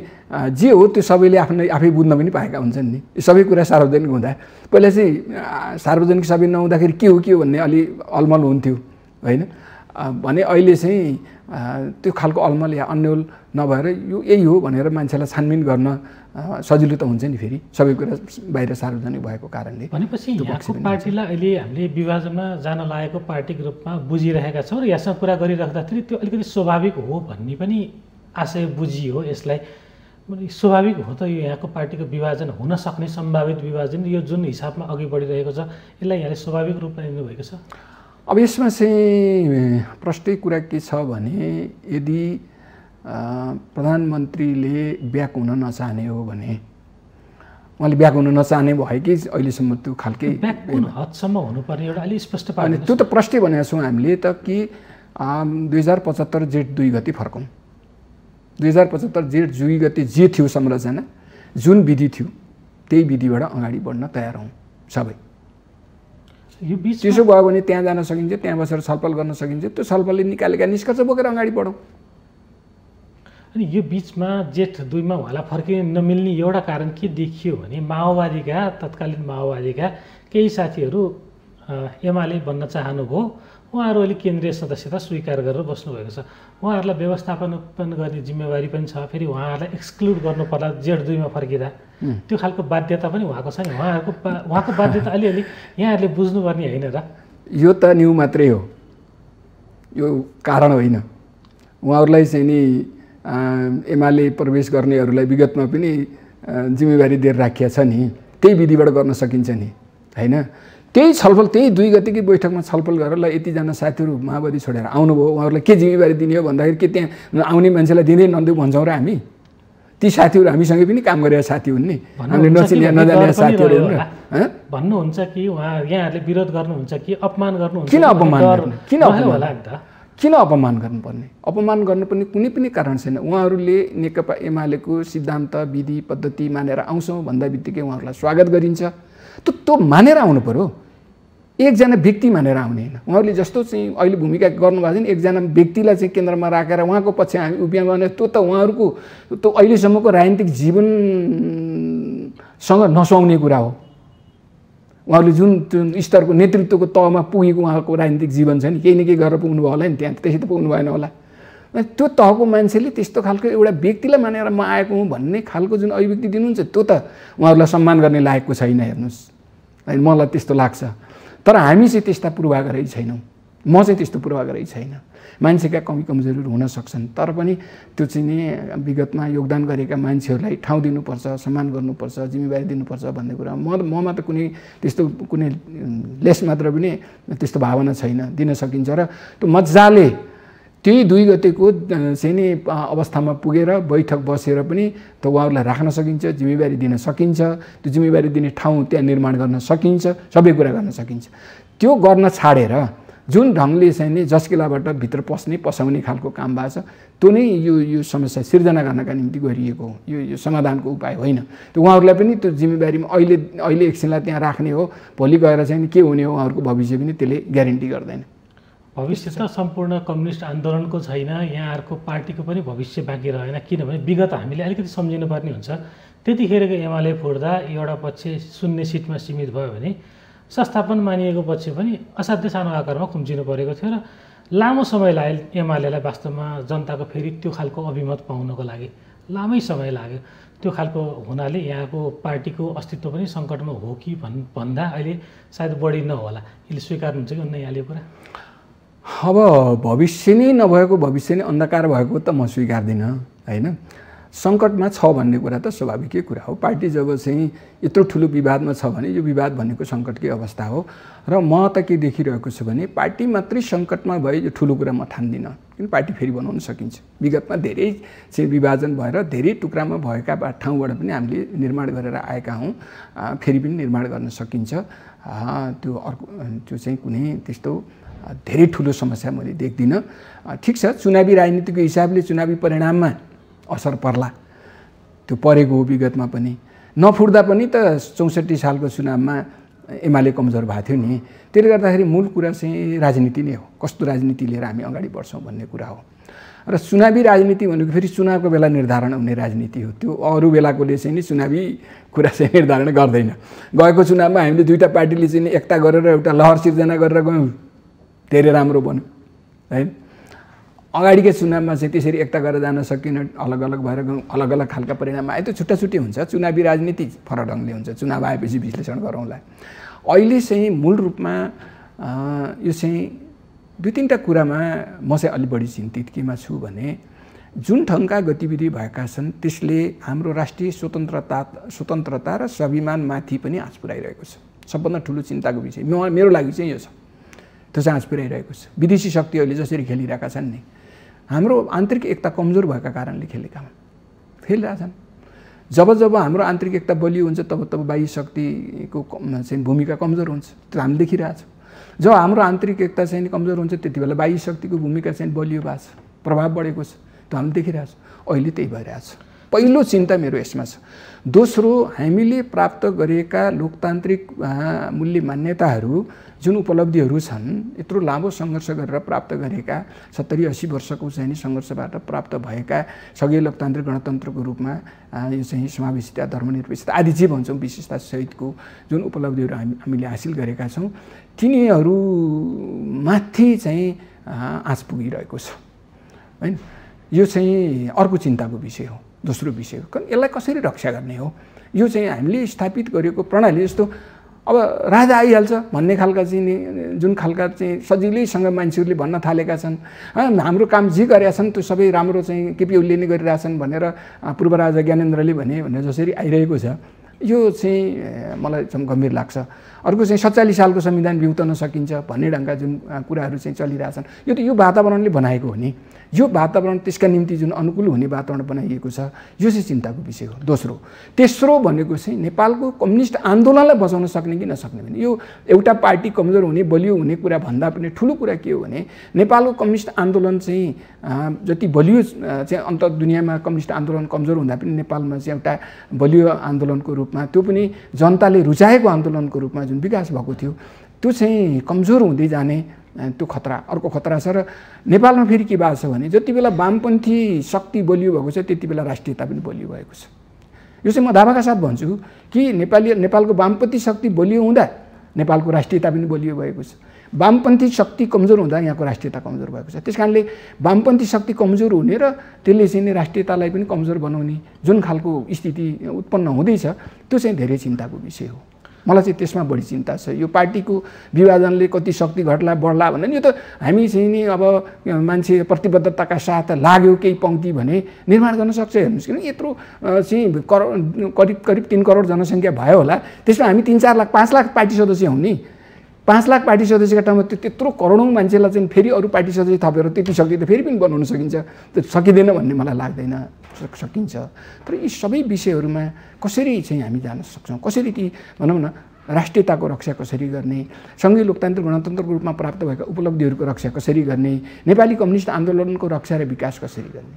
जे हो त्यो सबैले आफै बुझ्न पनि पाएका हुन्छन् नि। सबै कुरा सार्वजनिक हुँदा पहिला चाहिँ सार्वजनिक सबै नहुँदाखेरि के हो भन्ने अलि अलमल हुन्थ्यो होइन भने अहिले चाहिँ त्यो खालको अलमल या अन्यल नभएर यो यही हो भनेर मान्छेलाई छानबिन गर्न सजिलो त हुन्छ नि। फेरि सबै कुरा बाहिर सार्वजनिक भएको कारणले भनेपछि यहाँको पार्टीलाई अहिले हामीले विभाजनमा जान लागेको पार्टीको रूपमा बुझिरहेका छौँ र यहाँसँग कुरा गरिराख्दाखेरि त्यो अलिकति स्वाभाविक हो भन्ने पनि आशय बुझियो। यसलाई स्वाभाविक हो त यो यहाँको पार्टीको विभाजन हुन सक्ने सम्भावित विभाजन यो जुन हिसाबमा अघि बढिरहेको छ यसलाई यहाँले स्वाभाविक रूपमा लिनुभएको छ। अब यसमा चाहिँ प्रष्टै कुरा के छ भने यदि प्रधानमन्त्रीले ब्याक हुन नचाहने हो भने उहाँले ब्याक हुन नचाहने भयो कि अहिलेसम्म त्यो खालकै ब्याक कुन हदसम्म हुनुपर्ने एउटा अलि स्पष्ट पार्ने त्यो त प्रष्टै भनेको छौँ हामीले त कि 2075 जेठ 2 गते फर्कौँ। 2075 जेठ 2 गते जे थियो संरचना, जुन विधि थियो त्यही विधिबाट अगाडि बढ्न तयार हौँ सबै। यो बिच त्यसो भयो भने त्यहाँ जान सकिन्छ, त्यहाँ बसेर छलफल गर्न सकिन्छ, त्यो छलफलले निकालेका निष्कर्ष बोकेर अगाडि बढौँ। अनि यो बिचमा जेठ 2 मा उहाँलाई फर्किन नमिल्ने एउटा कारण के देखियो भने माओवादीका तत्कालीन माओवादीका केही साथीहरू एमाले बन्न चाहनुभयो। उहाँहरू अहिले केन्द्रीय सदस्यता स्वीकार गरेर बस्नुभएको छ। उहाँहरूलाई व्यवस्थापन गर्ने जिम्मेवारी पनि छ। फेरि उहाँहरूलाई एक्सक्लुड गर्नु पर्ला जेठ 2 मा फर्किँदा, त्यो खालको बाध्यता पनि उहाँको छ नि। उहाँको बाध्यता अलिअलि यहाँहरूले बुझ्नुपर्ने होइन र? यो त न्यू मात्रै हो, यो कारण होइन। उहाँहरूलाई चाहिँ नि एमाले प्रवेश गर्नेहरूलाई विगतमा पनि जिम्मेवारी दिएर राखिया छ नि, त्यही विधिबाट गर्न सकिन्छ नि होइन। त्यही छलफल त्यही 2 गतेकै बैठकमा छलफल गरेर ल यतिजना साथीहरू माओवादी छोडेर आउनुभयो, उहाँहरूलाई के जिम्मेवारी दिने हो भन्दाखेरि के त्यहाँ आउने मान्छेलाई दिँदै नदिउँ भन्छौँ र हामी? ती साथीहरू हामीसँगै पनि काम गरेका साथी हुन् नि, हामीले नचिने नजाने साथीहरू हुन् र। भन्नुहुन्छ कि यहाँहरूले विरोध गर्नुहुन्छ कि अपमान गर्नुहुन्छ? किन अपमान गर्नु? किन अपमान गर्नुपर्ने? अपमान गर्नुपर्ने कुनै पनि कारण छैन। उहाँहरूले नेकपा एमालेको सिद्धान्त विधि पद्धति मानेर आउँछौँ भन्दा बित्तिकै उहाँहरूलाई स्वागत गरिन्छ। त्यो मानेर आउनु पर्यो, एकजना व्यक्ति मानेर आउने होइन। उहाँहरूले जस्तो चाहिँ अहिले भूमिका गर्नुभएको छ नि, एकजना व्यक्तिलाई चाहिँ केन्द्रमा राखेर उहाँको पछि हामी उभियौँ भने त्यो त उहाँहरूको त्यो अहिलेसम्मको राजनीतिक जीवनसँग नसुहाउने कुरा हो। उहाँहरूले जुन स्तरको नेतृत्वको तहमा पुगेको उहाँको राजनीतिक जीवन छ नि, केही न केही गरेर पुग्नुभयो होला नि, त्यहाँ त्यसै त पुग्नु भएन होला। त्यो तहको मान्छेले त्यस्तो खालको एउटा व्यक्तिलाई मानेर म आएको हुँ भन्ने खालको जुन अभिव्यक्ति दिनुहुन्छ त्यो त उहाँहरूलाई सम्मान गर्ने लायकको छैन। हेर्नुहोस् होइन, मलाई त्यस्तो लाग्छ। तर हामी चाहिँ त्यस्ता पूर्वाग्रही छैनौँ, म चाहिँ त्यस्तो पूर्वाग्रही छैन। मान्छेका कमी कमजोरीहरू हुन सक्छन्, तर पनि त्यो चाहिँ नि विगतमा योगदान गरेका मान्छेहरूलाई ठाउँ दिनुपर्छ, सम्मान गर्नुपर्छ, जिम्मेवारी दिनुपर्छ भन्ने कुरा ममा त कुनै लेस मात्र पनि त्यस्तो भावना छैन। दिन सकिन्छ र त्यो मजाले त्यही 2 गतेको चाहिँ नि अवस्थामा पुगेर बैठक बसेर पनि त उहाँहरूलाई राख्न सकिन्छ, जिम्मेवारी दिन सकिन्छ, त्यो जिम्मेवारी दिने ठाउँ त्यहाँ निर्माण गर्न सकिन्छ, सबै कुरा गर्न सकिन्छ। त्यो गर्न छाडेर जुन ढङ्गले चाहिँ नि जस्किलाबाट भित्र पसाउने खालको काम भएको छ, त्यो नै यो समस्या सिर्जना गर्नका निम्ति गरिएको हो। यो समाधानको उपाय होइन। त्यो उहाँहरूलाई पनि त्यो जिम्मेवारीमा अहिले एकछिनलाई त्यहाँ राख्ने हो, भोलि गएर चाहिँ के हुने हो उहाँहरूको भविष्य पनि त्यसले ग्यारेन्टी गर्दैन। भविष्य त सम्पूर्ण कम्युनिस्ट आन्दोलनको छैन, यहाँहरूको पार्टीको पनि भविष्य बाँकी रहेन। किनभने विगत हामीले अलिकति सम्झिनुपर्ने हुन्छ। त्यतिखेरको एमाले फोड्दा एउटा पक्ष 0 सिटमा सीमित भयो भने संस्थापन मानिएको पक्ष पनि असाध्यै सानो आकारमा खुम्चिनु परेको थियो र लामो समय लाग्यो एमालेलाई वास्तवमा जनताको फेरि त्यो खालको अभिमत पाउनको लागि लामै समय लाग्यो। त्यो खालको हुनाले यहाँको पार्टीको अस्तित्व पनि सङ्कटमा हो कि भन्दा अहिले सायद बढी नहोला। यसले स्वीकार्नुहुन्छ कि अन्य यहाँले कुरा? अब भविष्य नै नभएको, भविष्य नै अन्धकार भएको त म स्वीकार्दिनँ होइन। सङ्कटमा छ भन्ने कुरा त स्वाभाविकै कुरा हो। पार्टी जब चाहिँ यत्रो ठुलो विवादमा छ भने यो विवाद भनेको सङ्कटकै अवस्था हो र म त के देखिरहेको छु भने पार्टी मात्रै सङ्कटमा भए यो ठुलो कुरा म ठान्दिनँ, किन पार्टी फेरि बनाउन सकिन्छ। विगतमा धेरै चाहिँ विभाजन भएर धेरै टुक्रामा भएका ठाउँबाट पनि हामीले निर्माण गरेर आएका हौँ, फेरि पनि निर्माण गर्न सकिन्छ। त्यो अर्को त्यो चाहिँ कुनै त्यस्तो धेरै ठुलो समस्या मैले देख्दिनँ। ठिक छ, चुनावी राजनीतिको हिसाबले चुनावी परिणाममा असर पर्ला, त्यो परेको हो विगतमा पनि। नफुट्दा पनि त 64 सालको चुनावमा एमाले कमजोर भएको थियो नि। त्यसले गर्दाखेरि मूल कुरा चाहिँ राजनीति नै हो, कस्तो राजनीति लिएर हामी अगाडि बढ्छौँ भन्ने कुरा हो। र चुनावी राजनीति भनेको फेरि चुनावको बेला निर्धारण हुने राजनीति हो, त्यो अरू बेलाकोले चाहिँ नि चुनावी कुरा चाहिँ निर्धारण गर्दैन। गएको चुनावमा हामीले दुईवटा पार्टीले चाहिँ एकता गरेर एउटा लहर सिर्जना गरेर गयौँ, धेरै राम्रो बन्यो है। अगाडिकै चुनावमा चाहिँ त्यसरी एकता गरेर जान सकिन, अलग अलग भएर गयौँ, अलग अलग खालका परिणाम आयो। त्यो छुट्टा छुट्टी हुन्छ, चुनावी राजनीति फरक ढङ्गले हुन्छ, चुनाव आएपछि विश्लेषण गरौँला। अहिले चाहिँ मूल रूपमा यो चाहिँ दुई तिनवटा कुरामा म चाहिँ अलि बढी चिन्तित केमा छु भने जुन ढङ्गका गतिविधि भएका छन् त्यसले हाम्रो राष्ट्रिय स्वतन्त्रता र स्वाभिमानमाथि पनि आँच पुर्याइरहेको छ। सबभन्दा ठुलो चिन्ताको विषय मेरो लागि चाहिँ यो छ, त्यो चाहिँ आँच पुर्याइरहेको छ। विदेशी शक्तिहरूले जसरी खेलिरहेका छन् नि, हाम्रो आन्तरिक एकता कमजोर भएका कारणले खेलेका हुन्, खेलिरहेछन्। जब जब हाम्रो आन्तरिक एकता बलियो हुन्छ तब तब बाह्य शक्तिको चाहिँ भूमिका कमजोर हुन्छ, त्यो हामीले देखिरहेछौँ। जब हाम्रो आन्तरिक एकता चाहिँ कमजोर हुन्छ त्यति बेला बाह्य शक्तिको भूमिका चाहिँ बलियो भएको छ, प्रभाव बढेको छ, त्यो हामीले देखिरहेछौँ। अहिले त्यही भइरहेछ। पहिलो चिन्ता मेरो यसमा छ। दोस्रो, हामीले प्राप्त गरेका लोकतान्त्रिक मूल्य मान्यताहरू जुन उपलब्धिहरू छन्, यत्रो लामो सङ्घर्ष गरेर प्राप्त गरेका 70-80 वर्षको चाहिँ सङ्घर्षबाट प्राप्त भएका सगै लोकतान्त्रिक गणतन्त्रको रूपमा यो चाहिँ समावेशिता, धर्मनिरपेक्षता आदि जे भन्छौँ विशेषता सहितको जुन उपलब्धिहरू हामीले हासिल गरेका छौँ, तिनीहरूमाथि चाहिँ आँच पुगिरहेको छ हैन। यो चाहिँ अर्को चिन्ताको विषय हो। दोस्रो विषय हो, यसलाई कसरी रक्षा गर्ने हो। यो चाहिँ हामीले स्थापित गरेको प्रणाली जस्तो अब राजा आइहाल्छ भन्ने खालका चाहिँ जुन खालका चाहिँ सजिलैसँग मान्छेहरूले भन्न थालेका छन्, हाम्रो काम जे गरेका छन् त्यो सबै राम्रो चाहिँ केपी ओलीले नै गरिरहेछन् भनेर पूर्व राजा ज्ञानेन्द्रले भने जसरी आइरहेको छ, यो चाहिँ मलाई एकदम गम्भीर लाग्छ। अर्को चाहिँ 47 सालको संविधान बिउतन सकिन्छ भन्ने ढङ्गका जुन कुराहरू चाहिँ चलिरहेछन्, यो त यो वातावरणले बनाएको हो नि। यो वातावरण त्यसका निम्ति जुन अनुकूल हुने वातावरण बनाइएको छ, यो चाहिँ चिन्ताको विषय हो। दोस्रो, तेस्रो भनेको चाहिँ नेपालको कम्युनिस्ट आन्दोलनलाई बचाउन सक्ने कि नसक्ने भने यो एउटा पार्टी कमजोर हुने बलियो हुने कुरा भन्दा पनि ठुलो कुरा के हो भने नेपालको कम्युनिस्ट आन्दोलन चाहिँ जति बलियो चाहिँ अन्त दुनियाँमा कम्युनिस्ट आन्दोलन कमजोर हुँदा पनि नेपालमा चाहिँ एउटा बलियो आन्दोलनको रूपमा, त्यो पनि जनताले रुचाएको आन्दोलनको रूपमा जुन विकास भएको थियो, त्यो चाहिँ कमजोर हुँदै जाने त्यो खतरा, अर्को खतरा छ। र नेपालमा फेरि के भएको छ भने जति बेला वामपन्थी शक्ति बलियो भएको छ त्यति बेला राष्ट्रियता पनि बलियो भएको छ। यो चाहिँ म दावाका साथ भन्छु कि नेपालको वामपन्थी शक्ति बलियो हुँदा नेपालको राष्ट्रियता पनि बलियो भएको छ, वामपन्थी शक्ति कमजोर हुँदा यहाँको राष्ट्रियता कमजोर भएको छ। त्यस कारणले वामपन्थी शक्ति कमजोर हुने र त्यसले चाहिँ राष्ट्रियतालाई पनि कमजोर बनाउने जुन खालको स्थिति उत्पन्न हुँदैछ, त्यो चाहिँ धेरै चिन्ताको विषय हो। मलाई चाहिँ त्यसमा बढी चिन्ता छ। यो पार्टीको विभाजनले कति शक्ति घट्ला बढ्ला भने यो त हामी चाहिँ नि अब मान्छे प्रतिबद्धताका साथ लाग्यो केही पङ्क्ति भने निर्माण गर्न सक्छ। हेर्नुहोस् किन यत्रो चाहिँ करिब 3 करोड जनसङ्ख्या भयो होला, त्यसमा हामी 3-4 लाख 5 लाख पार्टी सदस्य हौँ नि। 5 लाख पार्टी सदस्यका ठाउँमा त्यत्रो करोडौँ मान्छेलाई चाहिँ फेरि अरू पार्टी सदस्य थपेर त्यति शक्ति त फेरि पनि बनाउन सकिन्छ, त्यो सकिँदैन भन्ने मलाई लाग्दैन, सकिन्छ। तर यी सबै विषयहरूमा कसरी चाहिँ हामी जान सक्छौँ, कसरी ती भनौँ न राष्ट्रियताको रक्षा कसरी गर्ने, सँगै लोकतान्त्रिक गणतन्त्रको रूपमा प्राप्त भएका उपलब्धिहरूको रक्षा कसरी गर्ने, नेपाली कम्युनिस्ट आन्दोलनको रक्षा र विकास कसरी गर्ने,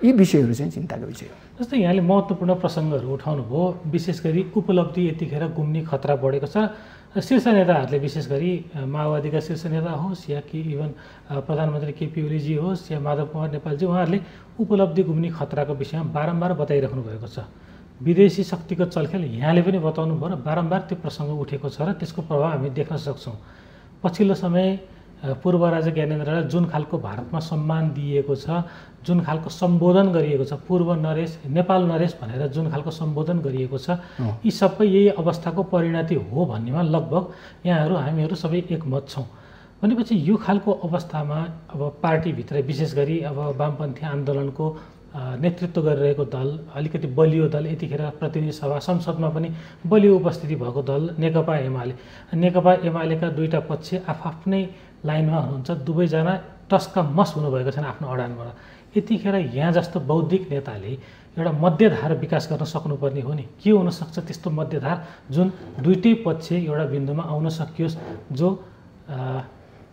यी विषयहरू चाहिँ चिन्ताको विषय हो। जस्तै यहाँले महत्त्वपूर्ण प्रसङ्गहरू उठाउनु भयो, विशेष गरी उपलब्धि यतिखेर गुम्ने खतरा बढेको छ। शीर्ष नेताहरूले विशेष गरी माओवादीका शीर्ष नेता होस् या कि इभन प्रधानमन्त्री केपी ओलीजी होस् या माधव कुमार नेपालजी, उहाँहरूले उपलब्धि गुम्ने खतराको विषयमा बारम्बार बताइराख्नु भएको छ। विदेशी शक्तिको चलखेल यहाँले पनि बताउनु भयो र बारम्बार त्यो प्रसङ्ग उठेको छ र त्यसको प्रभाव हामी देख्न सक्छौँ। पछिल्लो समय पूर्व राजा ज्ञानेन्द्रलाई जुन खालको भारतमा सम्मान दिएको छ, जुन खालको सम्बोधन गरिएको छ, पूर्व नरेश नेपाल नरेश भनेर जुन खालको सम्बोधन गरिएको छ, यी सबै यही अवस्थाको परिणति हो भन्नेमा लगभग यहाँहरू हामीहरू सबै एकमत छौँ। भनेपछि यो खालको अवस्थामा अब पार्टीभित्र विशेष गरी अब वामपन्थी आन्दोलनको नेतृत्व गरिरहेको दल, अलिकति बलियो दल, यतिखेर प्रतिनिधि सभा संसदमा पनि बलियो उपस्थिति भएको दल नेकपा एमाले। नेकपा एमालेका दुईटा पक्ष आफ्नै लाइनमा हुनुहुन्छ, दुवैजना टस्क मस हुनुभएको छन् आफ्नो अडानबाट। यतिखेर यहाँ जस्तो बौद्धिक नेताले एउटा मध्यधार विकास गर्न सक्नुपर्ने हो नि। के हुनसक्छ त्यस्तो मध्यधार जुन दुईटै पक्ष एउटा बिन्दुमा आउन सकियोस्, जो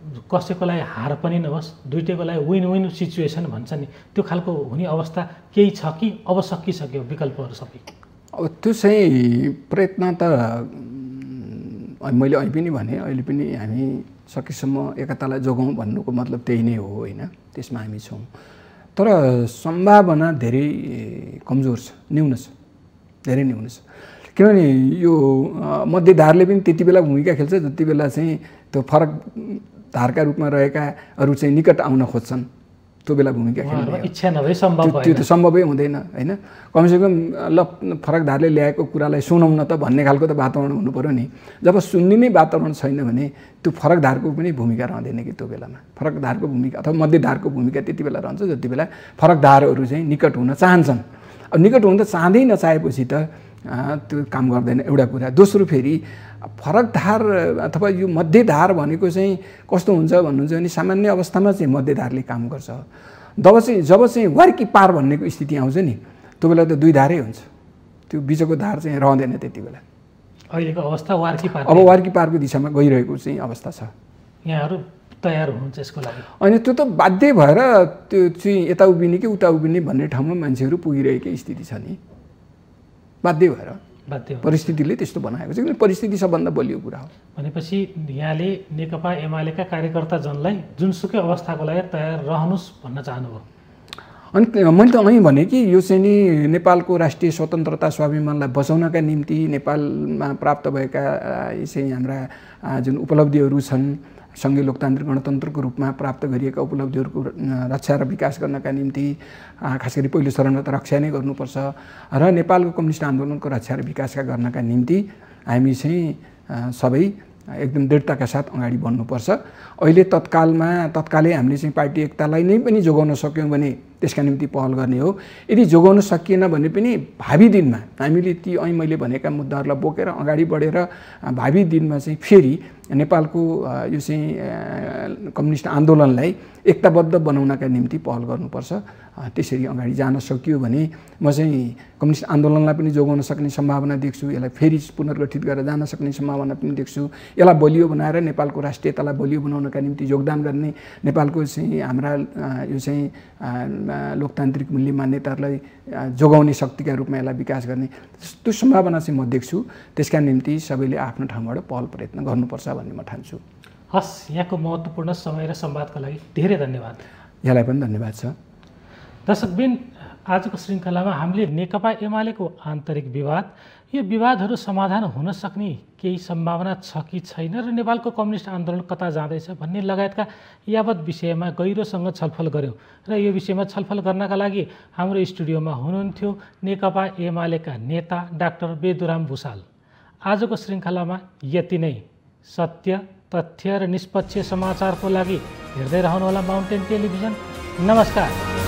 कसैको लागि हार पनि नहोस्, दुईटैको लागि विन विन सिचुएसन भन्छ नि, त्यो खालको हुने अवस्था केही छ कि अब सकिसक्यो विकल्पहरू सबै? अब त्यो चाहिँ प्रयत्न त मैले अहिले पनि भने, अहिले पनि हामी सकेसम्म एकतालाई जोगाउँ भन्नुको मतलब त्यही नै हो होइन, त्यसमा हामी छौँ। तर सम्भावना धेरै कमजोर छ, न्यून छ, धेरै न्यून छ। किनभने यो मध्यधारले पनि त्यति बेला भूमिका खेल्छ जति बेला चाहिँ त्यो फरक धारका रूपमा रहेकाहरू चाहिँ निकट आउन खोज्छन्, त्यो बेला भूमिका खेल्ने इच्छा नभए सम्भव त्यो त सम्भवै हुँदैन होइन। कमसेकम ल फरक धारले ल्याएको कुरालाई सुनौँ न त भन्ने खालको त वातावरण हुनु पऱ्यो नि। जब सुन्ने नै वातावरण छैन भने त्यो फरक धारको पनि भूमिका रहँदैन कि त्यो बेलामा। फरक धारको भूमिका अथवा मध्यधारको भूमिका त्यति बेला रहन्छ जति बेला फरक धारहरू चाहिँ निकट हुन चाहन्छन्। अब निकट हुन त चाहँदै नचाहेपछि त त्यो काम गर्दैन, एउटा कुरा। दोस्रो फेरि फरक धार अथवा यो मध्यधार भनेको चाहिँ कस्तो हुन्छ भन्नुहुन्छ भने सामान्य अवस्थामा चाहिँ मध्यधारले काम गर्छ। जब चाहिँ वार्की पार भन्नेको स्थिति आउँछ नि, त्यो बेला त दुई धारै हुन्छ, त्यो बिचको धार चाहिँ रहँदैन त्यति बेला। अहिलेको अवस्था वार्की पार, अब वार्की पारको दिशामा गइरहेको चाहिँ अवस्था छ। यहाँहरू तयार हुनुहुन्छ यसको लागि? अनि त्यो त बाध्य भएर त्यो चाहिँ यता उभिने कि उता उभिने भन्ने ठाउँमा मान्छेहरू पुगिरहेकै स्थिति छ नि, बाध्य भएर। परिस्थितिले त्यस्तो बनाएको छ, किनभने परिस्थिति सबभन्दा बलियो कुरा हो। भनेपछि यहाँले नेकपा एमालेका कार्यकर्ताजनलाई जुनसुकै अवस्थाको लागि तयार रहनुहोस् भन्न चाहनुभयो? अनि मैले त अँ भने कि यो चाहिँ नि नेपालको राष्ट्रिय स्वतन्त्रता स्वाभिमानलाई बचाउनका निम्ति नेपालमा प्राप्त भएका चाहिँ हाम्रा जुन उपलब्धिहरू छन्, सङ्घीय लोकतान्त्रिक गणतन्त्रको रूपमा प्राप्त गरिएका उपलब्धिहरूको रक्षा र विकास गर्नका निम्ति खास गरी पहिलो चरणमा त रक्षा नै गर्नुपर्छ र नेपालको कम्युनिस्ट आन्दोलनको रक्षा र विकासका गर्नका निम्ति हामी चाहिँ सबै एकदम दृढताका साथ अगाडि बढ्नुपर्छ। अहिले तत्कालै हामीले चाहिँ पार्टी एकतालाई नै पनि जोगाउन सक्यौँ भने त्यसका निम्ति पहल गर्ने हो। यदि जोगाउन सकिएन भने पनि भावी दिनमा हामीले ती अहिले मैले भनेका मुद्दाहरूलाई बोकेर अगाडि बढेर भावी दिनमा चाहिँ फेरि नेपालको यो चाहिँ कम्युनिस्ट आन्दोलनलाई एकताबद्ध बनाउनका निम्ति पहल गर्नुपर्छ। त्यसरी अगाडि जान सकियो भने म चाहिँ कम्युनिस्ट आन्दोलनलाई पनि जोगाउन सक्ने सम्भावना देख्छु, यसलाई फेरि पुनर्गठित गरेर जान सक्ने सम्भावना पनि देख्छु। यसलाई बलियो बनाएर नेपालको राष्ट्रियतालाई बलियो बनाउनका निम्ति योगदान गर्ने, नेपालको चाहिँ हाम्रा यो चाहिँ लोकतान्त्रिक मूल्य मान्यताहरूलाई जोगाउने शक्तिका रूपमा यसलाई विकास गर्ने त्यो सम्भावना चाहिँ म देख्छु। त्यसका निम्ति सबैले आफ्नो ठाउँबाट पहल प्रयत्न गर्नुपर्छ भन्ने म ठान्छु। हस्, यहाँको महत्त्वपूर्ण समय र संवादका लागि धेरै धन्यवाद। यहाँलाई पनि धन्यवाद छ। दर्शकबिन, आजको श्रृङ्खलामा हामीले नेकपा एमालेको आन्तरिक विवाद, यो विवादहरू समाधान हुन सक्ने केही सम्भावना छ कि छैन र नेपालको कम्युनिस्ट आन्दोलन कता जाँदैछ भन्ने लगायतका यावत विषयमा गहिरोसँग छलफल गऱ्यौँ। र यो विषयमा छलफल गर्नका लागि हाम्रो स्टुडियोमा हुनुहुन्थ्यो नेकपा एमालेका नेता डाक्टर बेदुराम भुषाल। आजको श्रृङ्खलामा यति नै। सत्य, तथ्य र निष्पक्ष समाचारको लागि हेर्दै रहनुहोला माउन्टेन टेलिभिजन। नमस्कार।